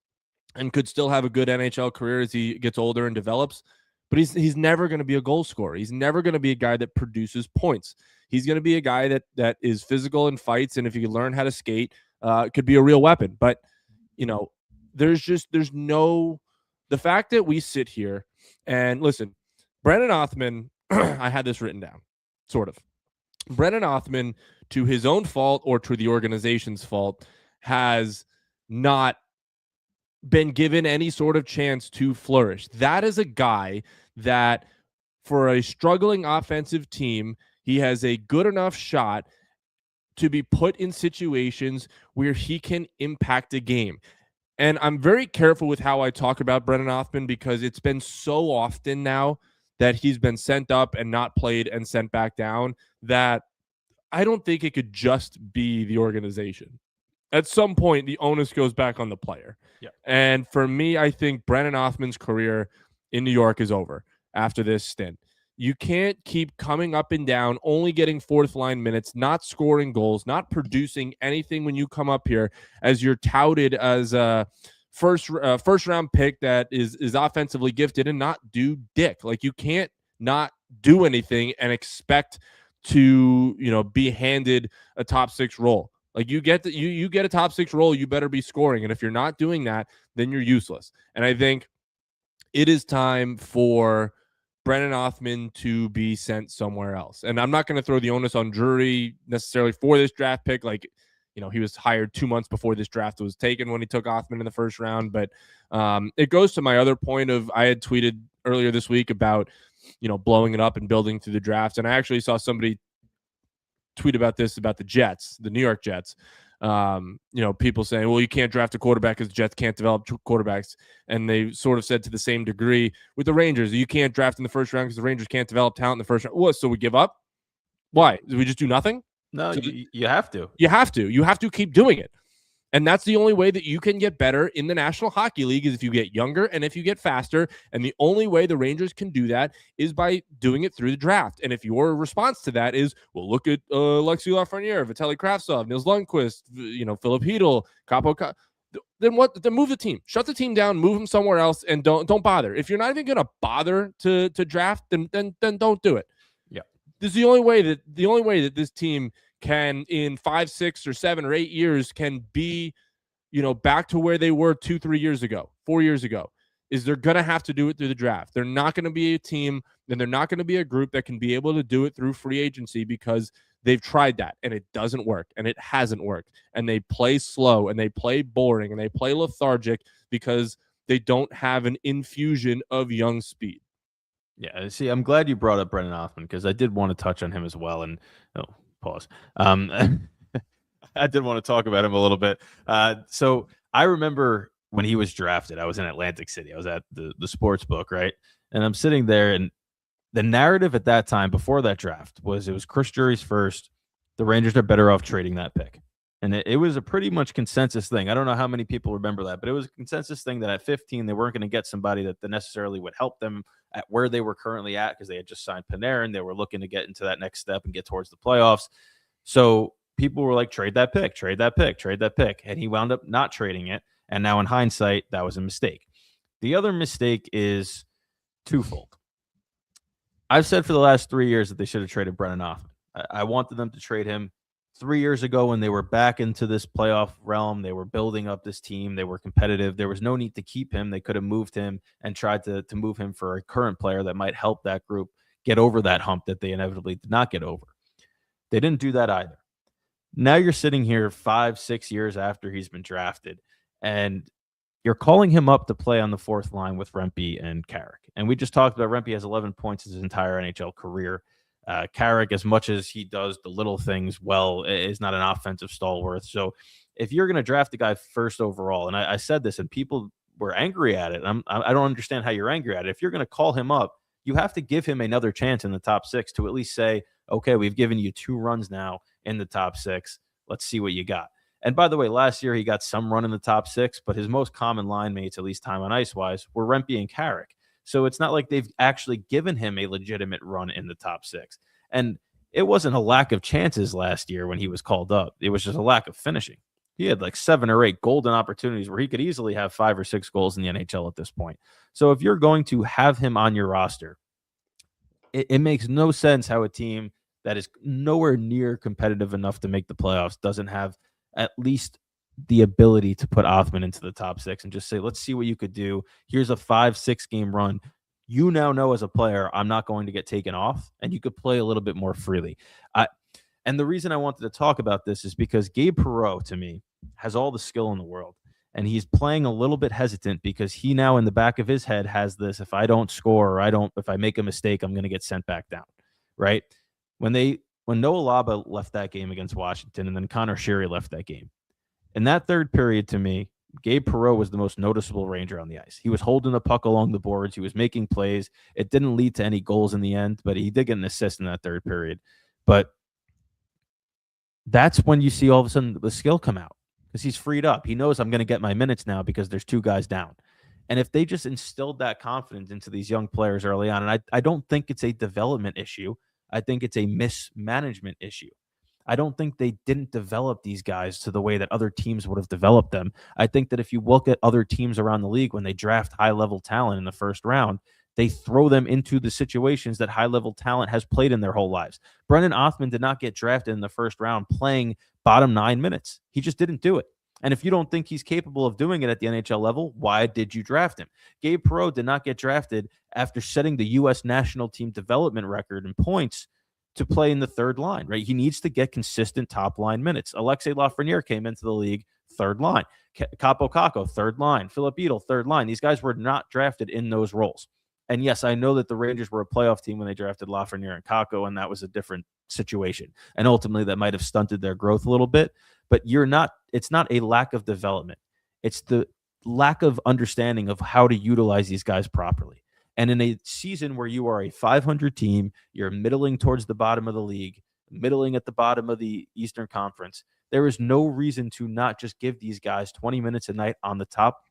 could still have a good NHL career as he gets older and develops. But he's never going to be a goal scorer. He's never going to be a guy that produces points. He's going to be a guy that is physical and fights, and if he can learn how to skate, could be a real weapon. But there's no. The fact that we sit here and listen, Brennan Othmann, I had this written down, sort of. Brennan Othmann, to his own fault or to the organization's fault, has not been given any sort of chance to flourish. That is a guy that, for a struggling offensive team, he has a good enough shot to be put in situations where he can impact a game. And I'm very careful with how I talk about Brennan Othmann because it's been so often now that he's been sent up and not played and sent back down that I don't think it could just be the organization. At some point, the onus goes back on the player. Yeah. And for me, I think Brennan Othmann's career in New York is over after this stint. You can't keep coming up and down, only getting fourth line minutes, not scoring goals, not producing anything when you come up here as you're touted as a first round pick that is offensively gifted and not do dick. Like you can't not do anything and expect to, be handed a top six role. Like you get a top six role, you better be scoring. And if you're not doing that, then you're useless. And I think it is time for Brennan Othmann to be sent somewhere else. And I'm not going to throw the onus on Drury necessarily for this draft pick. Like, he was hired 2 months before this draft was taken when he took Othmann in the first round. But it goes to my other point of I had tweeted earlier this week about, blowing it up and building through the draft. And I actually saw somebody tweet about this, about the Jets, the New York Jets. People saying, well, you can't draft a quarterback because the Jets can't develop quarterbacks. And they sort of said to the same degree with the Rangers, you can't draft in the first round because the Rangers can't develop talent in the first round. What? So we give up? Why? Do we just do nothing? No, you have to. You have to. You have to keep doing it. And that's the only way that you can get better in the National Hockey League is if you get younger and if you get faster. And the only way the Rangers can do that is by doing it through the draft. And if your response to that is, well, look at Alexi Lafreniere, Vitaly Kravtsov, Nils Lundqvist, Philip Hedl, Capo, then what? Then move the team. Shut the team down, move them somewhere else, and don't bother. If you're not even going to bother to draft, then don't do it. Yeah. This is the only way that this team can in 5, 6, or 7 or 8 years can be, back to where they were 2, 3 years ago, 4 years ago, is they're going to have to do it through the draft. They're not going to be a team, and they're not going to be a group that can be able to do it through free agency because they've tried that and it doesn't work and it hasn't worked. And they play slow and they play boring and they play lethargic because they don't have an infusion of young speed. Yeah. See, I'm glad you brought up Brennan Othmann because I did want to touch on him as well. And pause. I did want to talk about him a little bit. So I remember when he was drafted, I was in Atlantic City. I was at the sports book, right? And I'm sitting there, and the narrative at that time before that draft was it was Chris Drury's first. The Rangers are better off trading that pick. And it was a pretty much consensus thing. I don't know how many people remember that, but it was a consensus thing that at 15, they weren't going to get somebody that necessarily would help them at where they were currently at because they had just signed Panarin. They were looking to get into that next step and get towards the playoffs. So people were like, trade that pick, trade that pick, trade that pick. And he wound up not trading it. And now in hindsight, that was a mistake. The other mistake is twofold. I've said for the last 3 years that they should have traded Brennan Othmann. I wanted them to trade him 3 years ago when they were back into this playoff realm. They were building up this team. They were competitive. There was no need to keep him. They could have moved him and tried to move him for a current player that might help that group get over that hump that they inevitably did not get over. They didn't do that either. Now you're sitting here 5, 6 years after he's been drafted, And you're calling him up to play on the fourth line with Rempe and Carrick. And we just talked about Rempe has 11 points his entire NHL career. Carrick, as much as he does the little things well, is not an offensive stalwart. So if you're going to draft the guy first overall, and I said this, and people were angry at it. I don't understand how you're angry at it. If you're going to call him up, you have to give him another chance in the top 6 to at least say, okay, we've given you 2 runs now in the top 6. Let's see what you got. And by the way, last year he got some run in the top 6, but his most common line mates, at least time on ice wise, were Rempe and Carrick. So it's not like they've actually given him a legitimate run in the top 6. And it wasn't a lack of chances last year when he was called up. It was just a lack of finishing. He had like 7 or 8 golden opportunities where he could easily have 5 or 6 goals in the NHL at this point. So if you're going to have him on your roster, it makes no sense how a team that is nowhere near competitive enough to make the playoffs doesn't have at least the ability to put Othman into the top 6 and just say, let's see what you could do. Here's a 5-6 game run. You now know as a player, I'm not going to get taken off, and you could play a little bit more freely. And the reason I wanted to talk about this is because Gabe Perreault, to me, has all the skill in the world, and he's playing a little bit hesitant because he now in the back of his head has this, if I don't score or if I make a mistake, I'm going to get sent back down, right? When Noah Laba left that game against Washington and then Connor Sheary left that game, in that third period, to me, Gabe Perreault was the most noticeable Ranger on the ice. He was holding the puck along the boards. He was making plays. It didn't lead to any goals in the end, but he did get an assist in that third period. But that's when you see all of a sudden the skill come out because he's freed up. He knows I'm going to get my minutes now because there's 2 guys down. And if they just instilled that confidence into these young players early on, and I don't think it's a development issue. I think it's a mismanagement issue. I don't think they didn't develop these guys to the way that other teams would have developed them. I think that if you look at other teams around the league, when they draft high-level talent in the first round, they throw them into the situations that high-level talent has played in their whole lives. Brendan Othman did not get drafted in the first round playing bottom 9 minutes. He just didn't do it. And if you don't think he's capable of doing it at the NHL level, why did you draft him? Gabe Perreault did not get drafted after setting the U.S. national team development record in points to play in the third line, right? He needs to get consistent top line minutes. Alexei Lafreniere came into the league third line. Capo Caco, third line. Philip Edel, third line. These guys were not drafted in those roles. And yes, I know that the Rangers were a playoff team when they drafted Lafreniere and Caco, and that was a different situation. And ultimately that might have stunted their growth a little bit, but it's not a lack of development. It's the lack of understanding of how to utilize these guys properly. And in a season where you are a 500 team, you're middling towards the bottom of the league, middling at the bottom of the Eastern Conference, there is no reason to not just give these guys 20 minutes a night on the top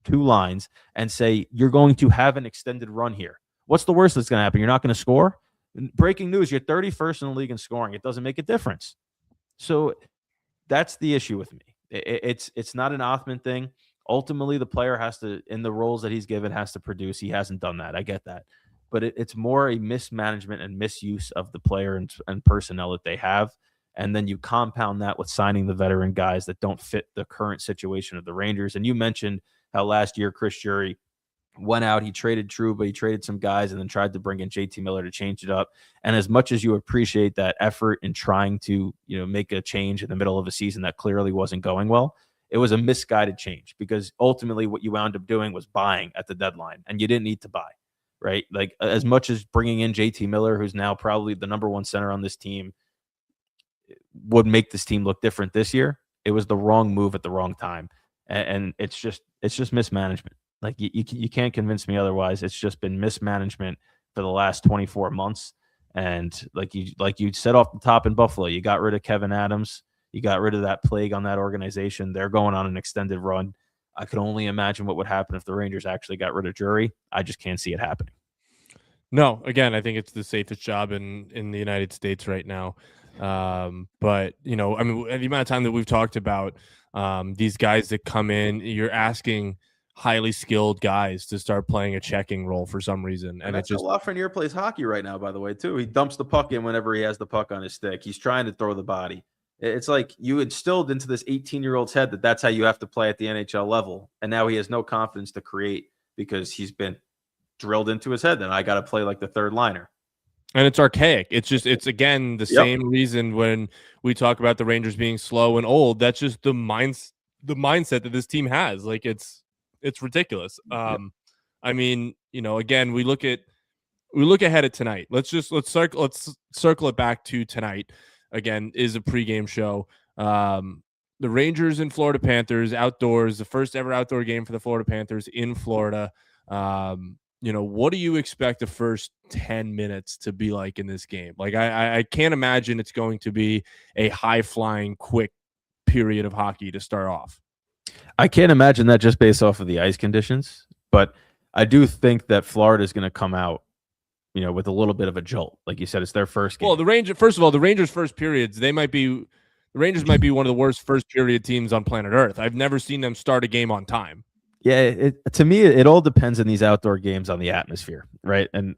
2 lines and say, you're going to have an extended run here. What's the worst that's going to happen? You're not going to score? Breaking news, you're 31st in the league in scoring. It doesn't make a difference. So that's the issue with me. It's not an Othman thing. Ultimately, the player has to, in the roles that he's given, has to produce. He hasn't done that. I get that. But it's more a mismanagement and misuse of the player and personnel that they have. And then you compound that with signing the veteran guys that don't fit the current situation of the Rangers. And you mentioned how last year Chris Sheary went out, he traded Trouba, he traded some guys, and then tried to bring in JT Miller to change it up. And as much as you appreciate that effort in trying to, make a change in the middle of a season that clearly wasn't going well, it was a misguided change because ultimately what you wound up doing was buying at the deadline, and you didn't need to buy, right? Like as much as bringing in JT Miller, who's now probably the number 1 center on this team, would make this team look different this year, it was the wrong move at the wrong time. And it's just mismanagement. Like you can't convince me otherwise. It's just been mismanagement for the last 24 months. And like you said off the top in Buffalo, you got rid of Kevin Adams. You got rid of that plague on that organization. They're going on an extended run. I could only imagine what would happen if the Rangers actually got rid of Drury. I just can't see it happening. No, again, I think it's the safest job in the United States right now. But, the amount of time that we've talked about these guys that come in, you're asking highly skilled guys to start playing a checking role for some reason. And that's how Lafreniere plays hockey right now, by the way, too. He dumps the puck in whenever he has the puck on his stick. He's trying to throw the body. It's like you instilled into this 18-year-old's head that that's how you have to play at the NHL level. And now he has no confidence to create because he's been drilled into his head that I got to play like the third liner. And it's archaic. It's again, the same reason when we talk about the Rangers being slow and old. That's just the the mindset that this team has. Like it's ridiculous. I mean, again, we look ahead at tonight. Let's circle it back to tonight. Again, is a pregame show. The Rangers and Florida Panthers outdoors, the first ever outdoor game for the Florida Panthers in Florida. What do you expect the first 10 minutes to be like in this game? Like, I can't imagine it's going to be a high-flying, quick period of hockey to start off. I can't imagine that just based off of the ice conditions, but I do think that Florida is going to come out, with a little bit of a jolt. Like you said, it's their first game. Well, the Rangers' first periods, the Rangers might be one of the worst first period teams on planet Earth. I've never seen them start a game on time. Yeah, to me, it all depends in these outdoor games on the atmosphere, right? And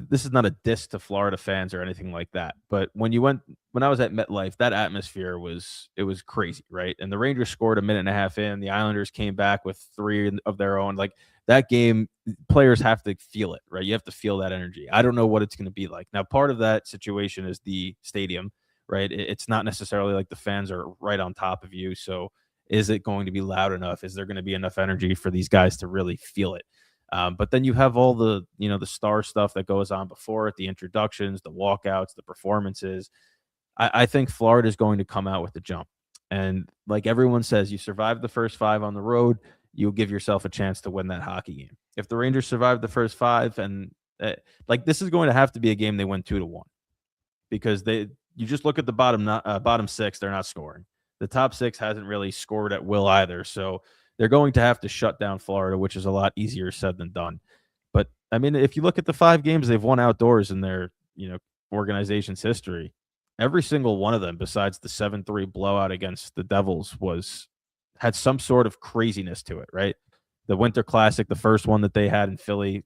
this is not a diss to Florida fans or anything like that. But when I was at MetLife, that atmosphere was crazy, right? And the Rangers scored a minute and a half in. The Islanders came back with 3 of their own. Like that game, players have to feel it, right? You have to feel that energy. I don't know what it's going to be like. Now, part of that situation is the stadium, right? It's not necessarily like the fans are right on top of you, so. Is it going to be loud enough? Is there going to be enough energy for these guys to really feel it? But then you have all the, the star stuff that goes on before it, the introductions, the walkouts, the performances. I think Florida is going to come out with the jump. And like everyone says, you survive the first 5 on the road, you'll give yourself a chance to win that hockey game. If the Rangers survive the first 5, and this is going to have to be a game they win 2-1, because you just look at the bottom 6, they're not scoring. The top 6 hasn't really scored at will either, so they're going to have to shut down Florida, which is a lot easier said than done. But I mean, if you look at the 5 games they've won outdoors in their organization's history, every single one of them, besides the 7-3 blowout against the Devils, had some sort of craziness to it, right? The Winter Classic, the first one that they had in Philly,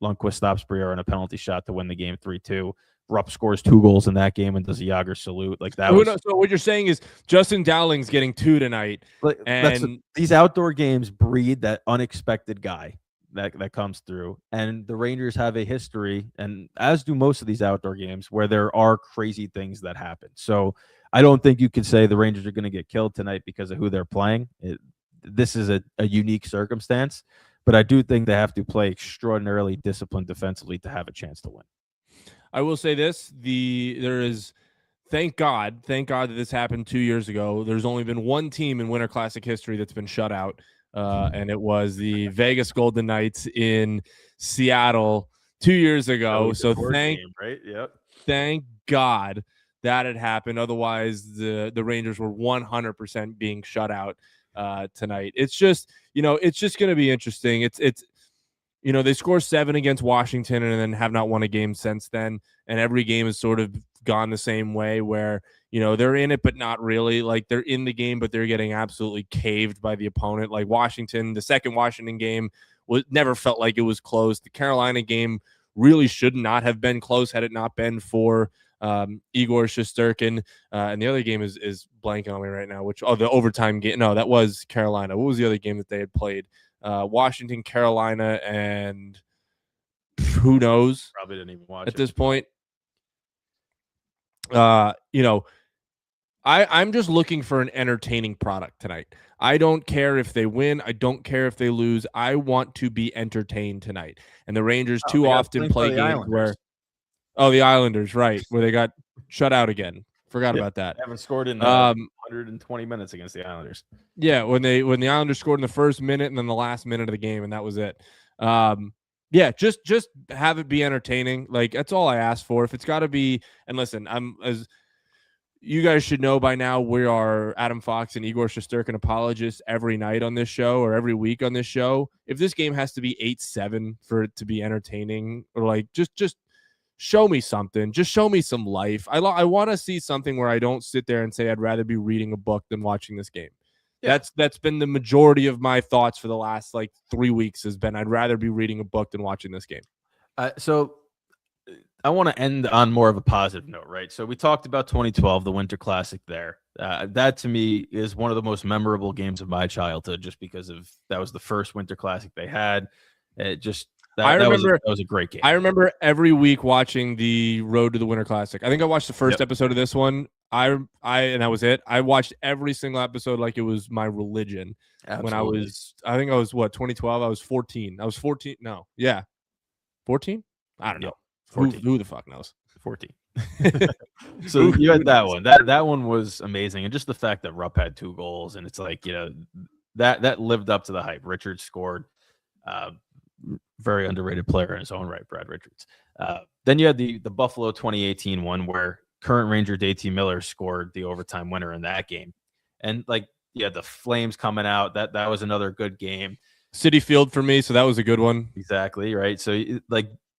Lundqvist stops Briere on a penalty shot to win the game 3-2. Rupp scores 2 goals in that game and does a Yager salute. Like that. So what you're saying is Justin Dowling's getting 2 tonight. And these outdoor games breed that unexpected guy that comes through. And the Rangers have a history, and as do most of these outdoor games, where there are crazy things that happen. So I don't think you can say the Rangers are going to get killed tonight because of who they're playing. This is a unique circumstance, but I do think they have to play extraordinarily disciplined defensively to have a chance to win. I will say this: thank God that this happened 2 years ago. There's only been one team in Winter Classic history that's been shut out, and it was the Vegas Golden Knights in Seattle 2 years ago. So thank God that had happened. Otherwise, the Rangers were 100% being shut out tonight. It's just going to be interesting. It's. They score 7 against Washington and then have not won a game since then. And every game has sort of gone the same way where, they're in it, but not really. Like they're in the game, but they're getting absolutely caved by the opponent. Like Washington, the second Washington game never felt like it was close. The Carolina game really should not have been close had it not been for Igor Shesterkin. And the other game is blanking on me right now, the overtime game. No, that was Carolina. What was the other game that they had played? Washington, Carolina, and who knows? Probably didn't even watch at this point. I'm just looking for an entertaining product tonight. I don't care if they win. I don't care if they lose. I want to be entertained tonight. And the Rangers too often play games where, the Islanders, right, where they got shut out again. Forgot about that. They haven't scored in 120 minutes against the Islanders. Yeah, when the Islanders scored in the first minute and then the last minute of the game, and that was it. Just have it be entertaining. Like that's all I ask for. If it's got to be, and listen, as you guys should know by now, we are Adam Fox and Igor Shesterkin apologists every night on this show or every week on this show. If this game has to be 8-7 for it to be entertaining, or like just show me something. Just show me some life. I want to see something where I don't sit there and say I'd rather be reading a book than watching this game. Yeah. That's been the majority of my thoughts for the last 3 weeks has been I'd rather be reading a book than watching this game. So I want to end on more of a positive note, right? So we talked about 2012, the Winter Classic there. That to me is one of the most memorable games of my childhood just because that was the first Winter Classic they had. That was a great game. I remember every week watching the Road to the Winter Classic. I think I watched the first episode of this one. and that was it. I watched every single episode like it was my religion. Absolutely. I think I was 2012. I was 14. I was 14. No, yeah, 14. I don't know. Yep. 14. Who the fuck knows? 14. So you had that one. That one was amazing, and just the fact that Rupp had 2 goals, and it's like, that lived up to the hype. Richards scored. Very underrated player in his own right, Brad Richards. Then you had the Buffalo 2018 one where current Ranger JT Miller scored the overtime winner in that game, and the Flames coming out. That was another good game. City Field for me, so that was a good one. Exactly, right. So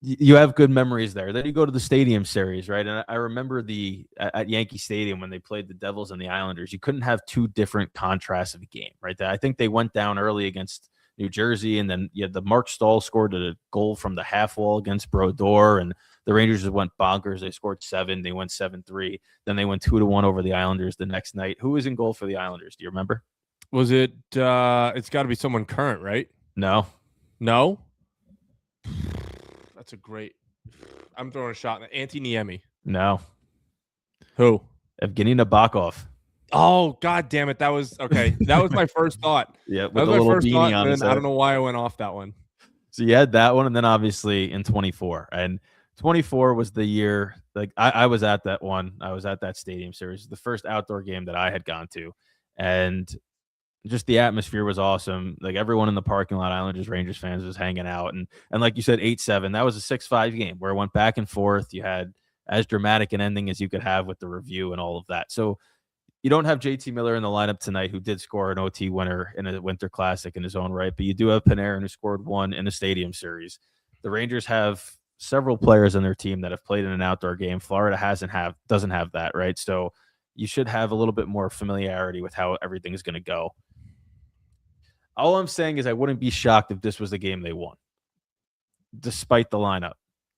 you have good memories there. Then you go to the Stadium Series, right? And I remember at Yankee Stadium when they played the Devils and the Islanders, you couldn't have 2 different contrasts of a game, right? I think they went down early against New Jersey, and then the Mark Stahl scored a goal from the half wall against Brodeur, and the Rangers just went bonkers. They scored 7. They went 7-3. Then they went 2-1 over the Islanders the next night. Who was in goal for the Islanders? Do you remember? Was it? It's got to be someone current, right? No. That's a great. I'm throwing a shot. Antti Niemi. No. Who? Evgeny Nabokov. Oh, God damn it. That was okay. That was my first thought. Yeah, with that was the my little first beanie thought. on his I head. don't know why I went off that one. So you had that one, and then obviously in 24. And 24 was the year, I was at that one. I was at that Stadium Series, the first outdoor game that I had gone to. And just the atmosphere was awesome. Like everyone in the parking lot, Islanders, Rangers fans was hanging out. And like you said, 8-7, that was a 6-5 game where it went back and forth. You had as dramatic an ending as you could have with the review and all of that. So you don't have JT Miller in the lineup tonight, who did score an OT winner in a Winter Classic in his own right, but you do have Panarin, who scored 1 in a Stadium Series. The Rangers have several players on their team that have played in an outdoor game. Florida doesn't have that, right? So you should have a little bit more familiarity with how everything's going to go. All I'm saying is I wouldn't be shocked if this was the game they won, despite the lineup.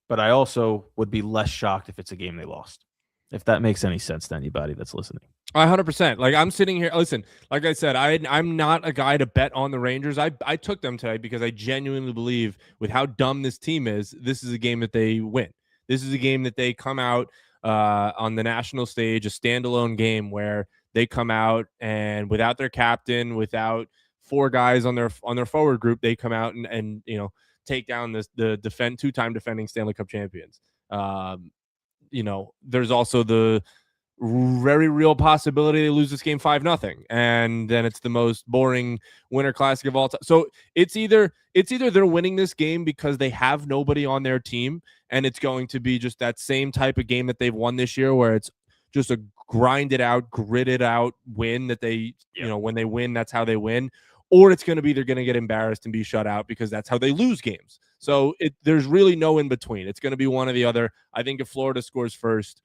But I also would be less shocked if it's a game they lost, if that makes any sense to anybody that's listening. 100%. Like I'm sitting here. Listen, like I said, I'm not a guy to bet on the Rangers. I took them today because I genuinely believe with how dumb this team is, this is a game that they win. This is a game that they come out on the national stage, a standalone game where they come out and without their captain, without 4 guys on their forward group, they come out and take down the 2-time defending Stanley Cup champions. There's also the very real possibility they lose this game 5-0, and then it's the most boring Winter Classic of all time. So it's either they're winning this game because they have nobody on their team, and it's going to be just that same type of game that they've won this year, where it's just a grinded out, gritted out win that they, when they win, that's how they win. Or it's going to be they're going to get embarrassed and be shut out because that's how they lose games. So there's really no in between. It's going to be one or the other. I think if Florida scores first,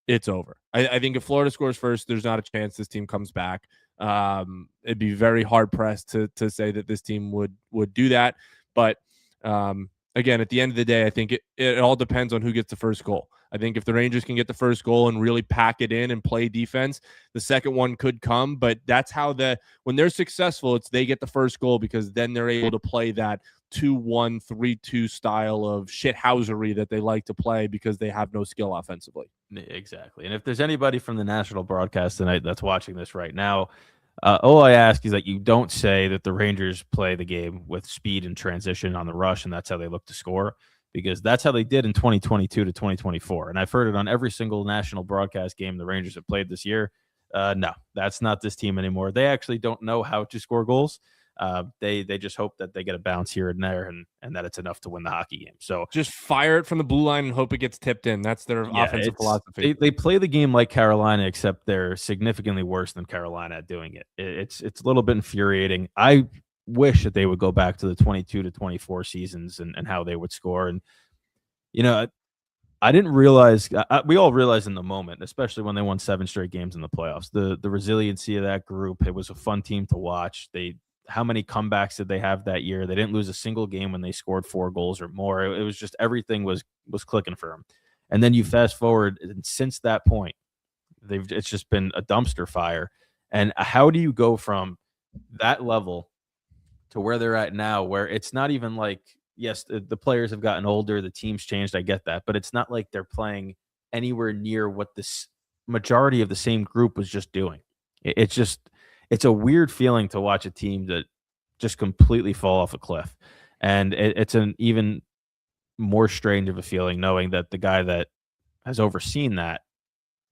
it's over. I think if Florida scores first, there's not a chance this team comes back. It'd be very hard pressed to say that this team would do that. But again, at the end of the day, I think it all depends on who gets the first goal. I think if the Rangers can get the first goal and really pack it in and play defense, the second one could come. But that's how when they're successful, they get the first goal because then they're able to play that 2-1, 3-2 style of shithousery that they like to play because they have no skill offensively. Exactly. And if there's anybody from the national broadcast tonight that's watching this right now, all I ask is that you don't say that the Rangers play the game with speed and transition on the rush, and that's how they look to score, because that's how they did in 2022 to 2024. And I've heard it on every single national broadcast game the Rangers have played this year. No, that's not this team anymore. They actually don't know how to score goals. They just hope that they get a bounce here and there and that it's enough to win the hockey game. So just fire it from the blue line and hope it gets tipped in. That's their offensive philosophy. They play the game like Carolina, except they're significantly worse than Carolina at doing it. It's a little bit infuriating. I wish that they would go back to the 22 to 24 seasons and how they would score. And, I didn't realize, we all realized in the moment, especially when they won 7 straight games in the playoffs, the resiliency of that group. It was a fun team to watch. How many comebacks did they have that year? They didn't lose a single game when they scored 4 goals or more. It was just everything was clicking for them. And then you fast forward, and since that point, it's just been a dumpster fire. And how do you go from that level to where they're at now, where it's not even like, yes, the players have gotten older, the team's changed, I get that, but it's not like they're playing anywhere near what majority of the same group was just doing. It's a weird feeling to watch a team that just completely fall off a cliff. And it's an even more strange of a feeling knowing that the guy that has overseen that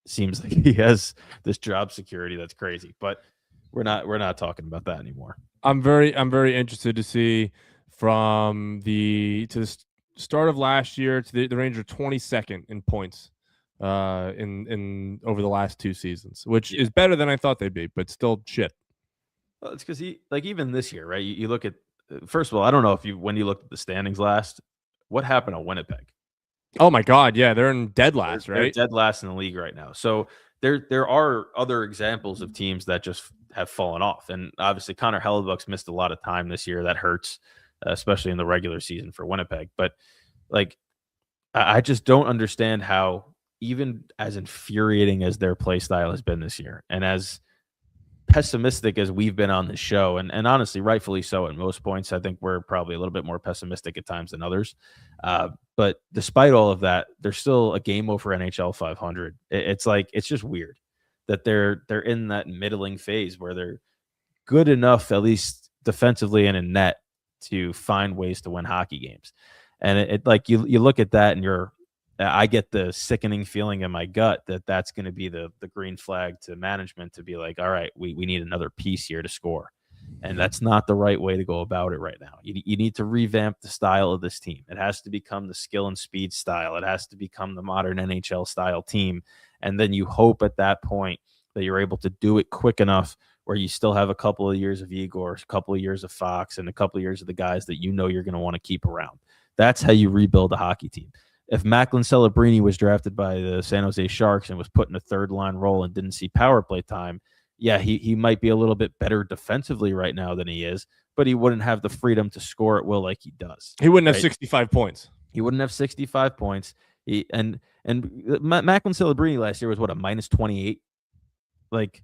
seems like he has this job security that's crazy. But we're not talking about that anymore. I'm very interested to see from the start of last year to the Rangers 22nd in points in over the last 2 seasons, which is better than I thought they'd be, but still shit. Well, it's because even this year, right? You look at first of all, I don't know if when you looked at the standings last, what happened to Winnipeg? Oh my God, yeah, they're in dead last, right? They're dead last in the league right now. So there are other examples of teams that just have fallen off, and obviously Connor Hellebuck's missed a lot of time this year. That hurts, especially in the regular season for Winnipeg. But like, I just don't understand how, even as infuriating as their play style has been this year, and as pessimistic as we've been on this show, and honestly, rightfully so at most points, I think we're probably a little bit more pessimistic at times than others. But despite all of that, they're still a game over NHL 500. It's just weird that they're in that middling phase where they're good enough, at least defensively and in net, to find ways to win hockey games. And it like you look at that and I get the sickening feeling in my gut that that's going to be the green flag to management to be like, all right, we need another piece here to score. And that's not the right way to go about it right now. You need to revamp the style of this team. It has to become the skill and speed style. It has to become the modern NHL style team. And then you hope at that point that you're able to do it quick enough where you still have a couple of years of Igor, a couple of years of Fox, and a couple of years of the guys that you know you're going to want to keep around. That's how you rebuild a hockey team. If Macklin Celebrini was drafted by the San Jose Sharks and was put in a third-line role and didn't see power play time, yeah, he might be a little bit better defensively right now than he is, but he wouldn't have the freedom to score at will like he does. He wouldn't have 65 points. He wouldn't have 65 points. And Macklin Celebrini last year was what, a -28? Like,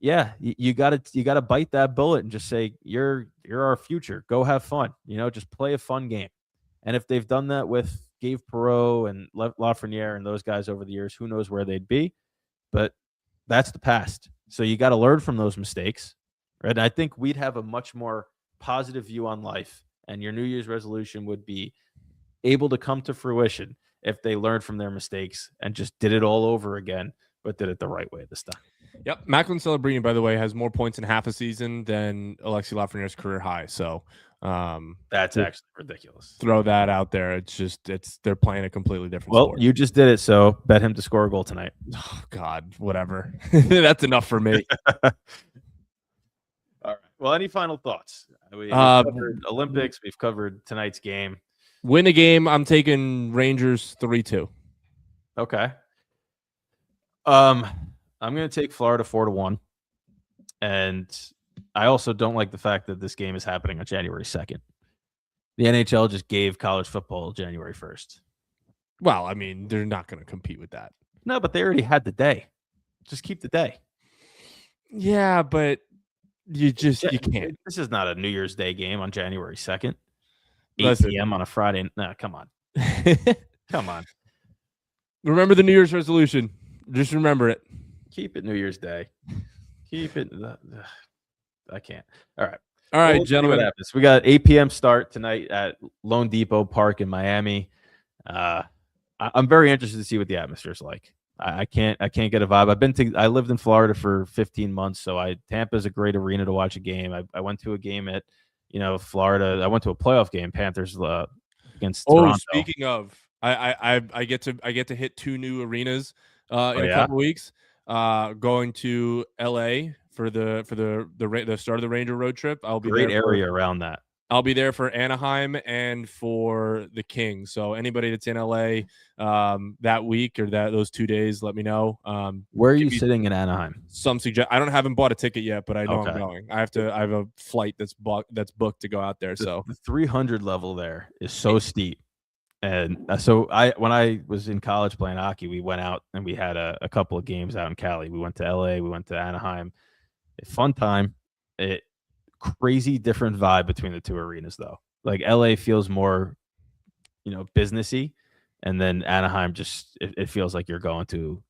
yeah, you gotta bite that bullet and just say, you're our future. Go have fun. Just play a fun game. And if they've done that with Gabe Perreault and Lafreniere and those guys over the years, who knows where they'd be? But that's the past. So you got to learn from those mistakes, right? And I think we'd have a much more positive view on life, and your New Year's resolution would be able to come to fruition if they learned from their mistakes and just did it all over again, but did it the right way this time. Yep. Macklin Celebrini, by the way, has more points in half a season than Alexi Lafreniere's career high. So that's actually ridiculous. Throw that out there. They're playing a completely different sport. You just did it, so bet him to score a goal tonight. Oh God, whatever. That's enough for me. All right. Well, any final thoughts? We've covered Olympics. We've covered tonight's game. Win a game. I'm taking Rangers 3-2. Okay. I'm going to take Florida 4-1, and I also don't like the fact that this game is happening on January 2nd. The NHL just gave college football January 1st. Well, I mean, they're not going to compete with that. No, but they already had the day. Just keep the day. Yeah, but you can't. This is not a New Year's Day game on January 2nd. 8 Listen. p.m. on a Friday. No, come on. Come on. Remember the New Year's resolution. Just remember it. Keep it New Year's Day. Keep it. I can't. All right. All right, gentlemen. What happens. We got 8 p.m. start tonight at Lone Depot Park in Miami. I'm very interested to see what the atmosphere is like. I can't get a vibe. I lived in Florida for 15 months, so Tampa's a great arena to watch a game. I went to a game at Florida. I went to a playoff game, Panthers against Toronto. Speaking of, I get to hit 2 new arenas in a couple weeks. Going to LA for the start of the Ranger road trip. I'll be great there area around that. I'll be there for Anaheim and for the Kings. So anybody that's in LA that week or those 2 days, let me know. Where are you sitting in Anaheim? I haven't bought a ticket yet, but I know I'm going. I have a flight that's booked to go out there. So the 300 level there is so steep. And so when I was in college playing hockey, we went out and we had a couple of games out in Cali. We went to LA, we went to Anaheim. A fun time. Crazy different vibe between the two arenas though. Like LA feels more, businessy, and then Anaheim it feels like you're going to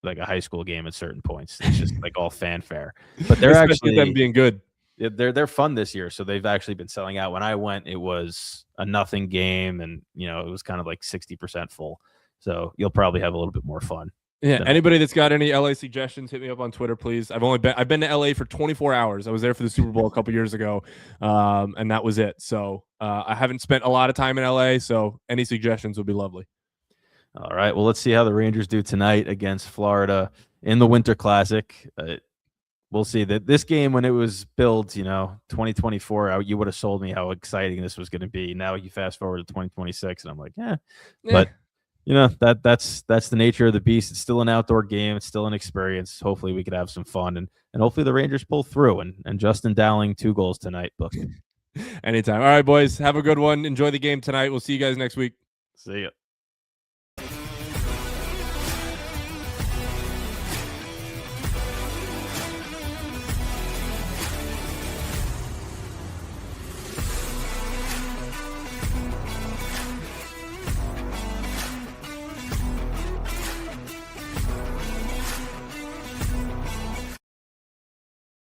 like a high school game at certain points. It's just like all fanfare. But they're Especially actually them being good. they're fun this year. So they've actually been selling out. When I went, it was a nothing game, and it was kind of like 60% full. So you'll probably have a little bit more fun. Yeah. Anybody that's got any LA suggestions, hit me up on Twitter, please. I've been to LA for 24 hours. I was there for the Super Bowl a couple years ago, and that was it. So I haven't spent a lot of time in LA. So any suggestions would be lovely. All right. Well, let's see how the Rangers do tonight against Florida in the Winter Classic. We'll see. That this game, when it was billed, 2024, you would have sold me how exciting this was going to be. Now you fast forward to 2026, and I'm like, yeah. But that's the nature of the beast. It's still an outdoor game. It's still an experience. Hopefully we could have some fun, and hopefully the Rangers pull through. And Justin Dowling 2 goals tonight. Book it. Anytime. All right, boys. Have a good one. Enjoy the game tonight. We'll see you guys next week. See ya.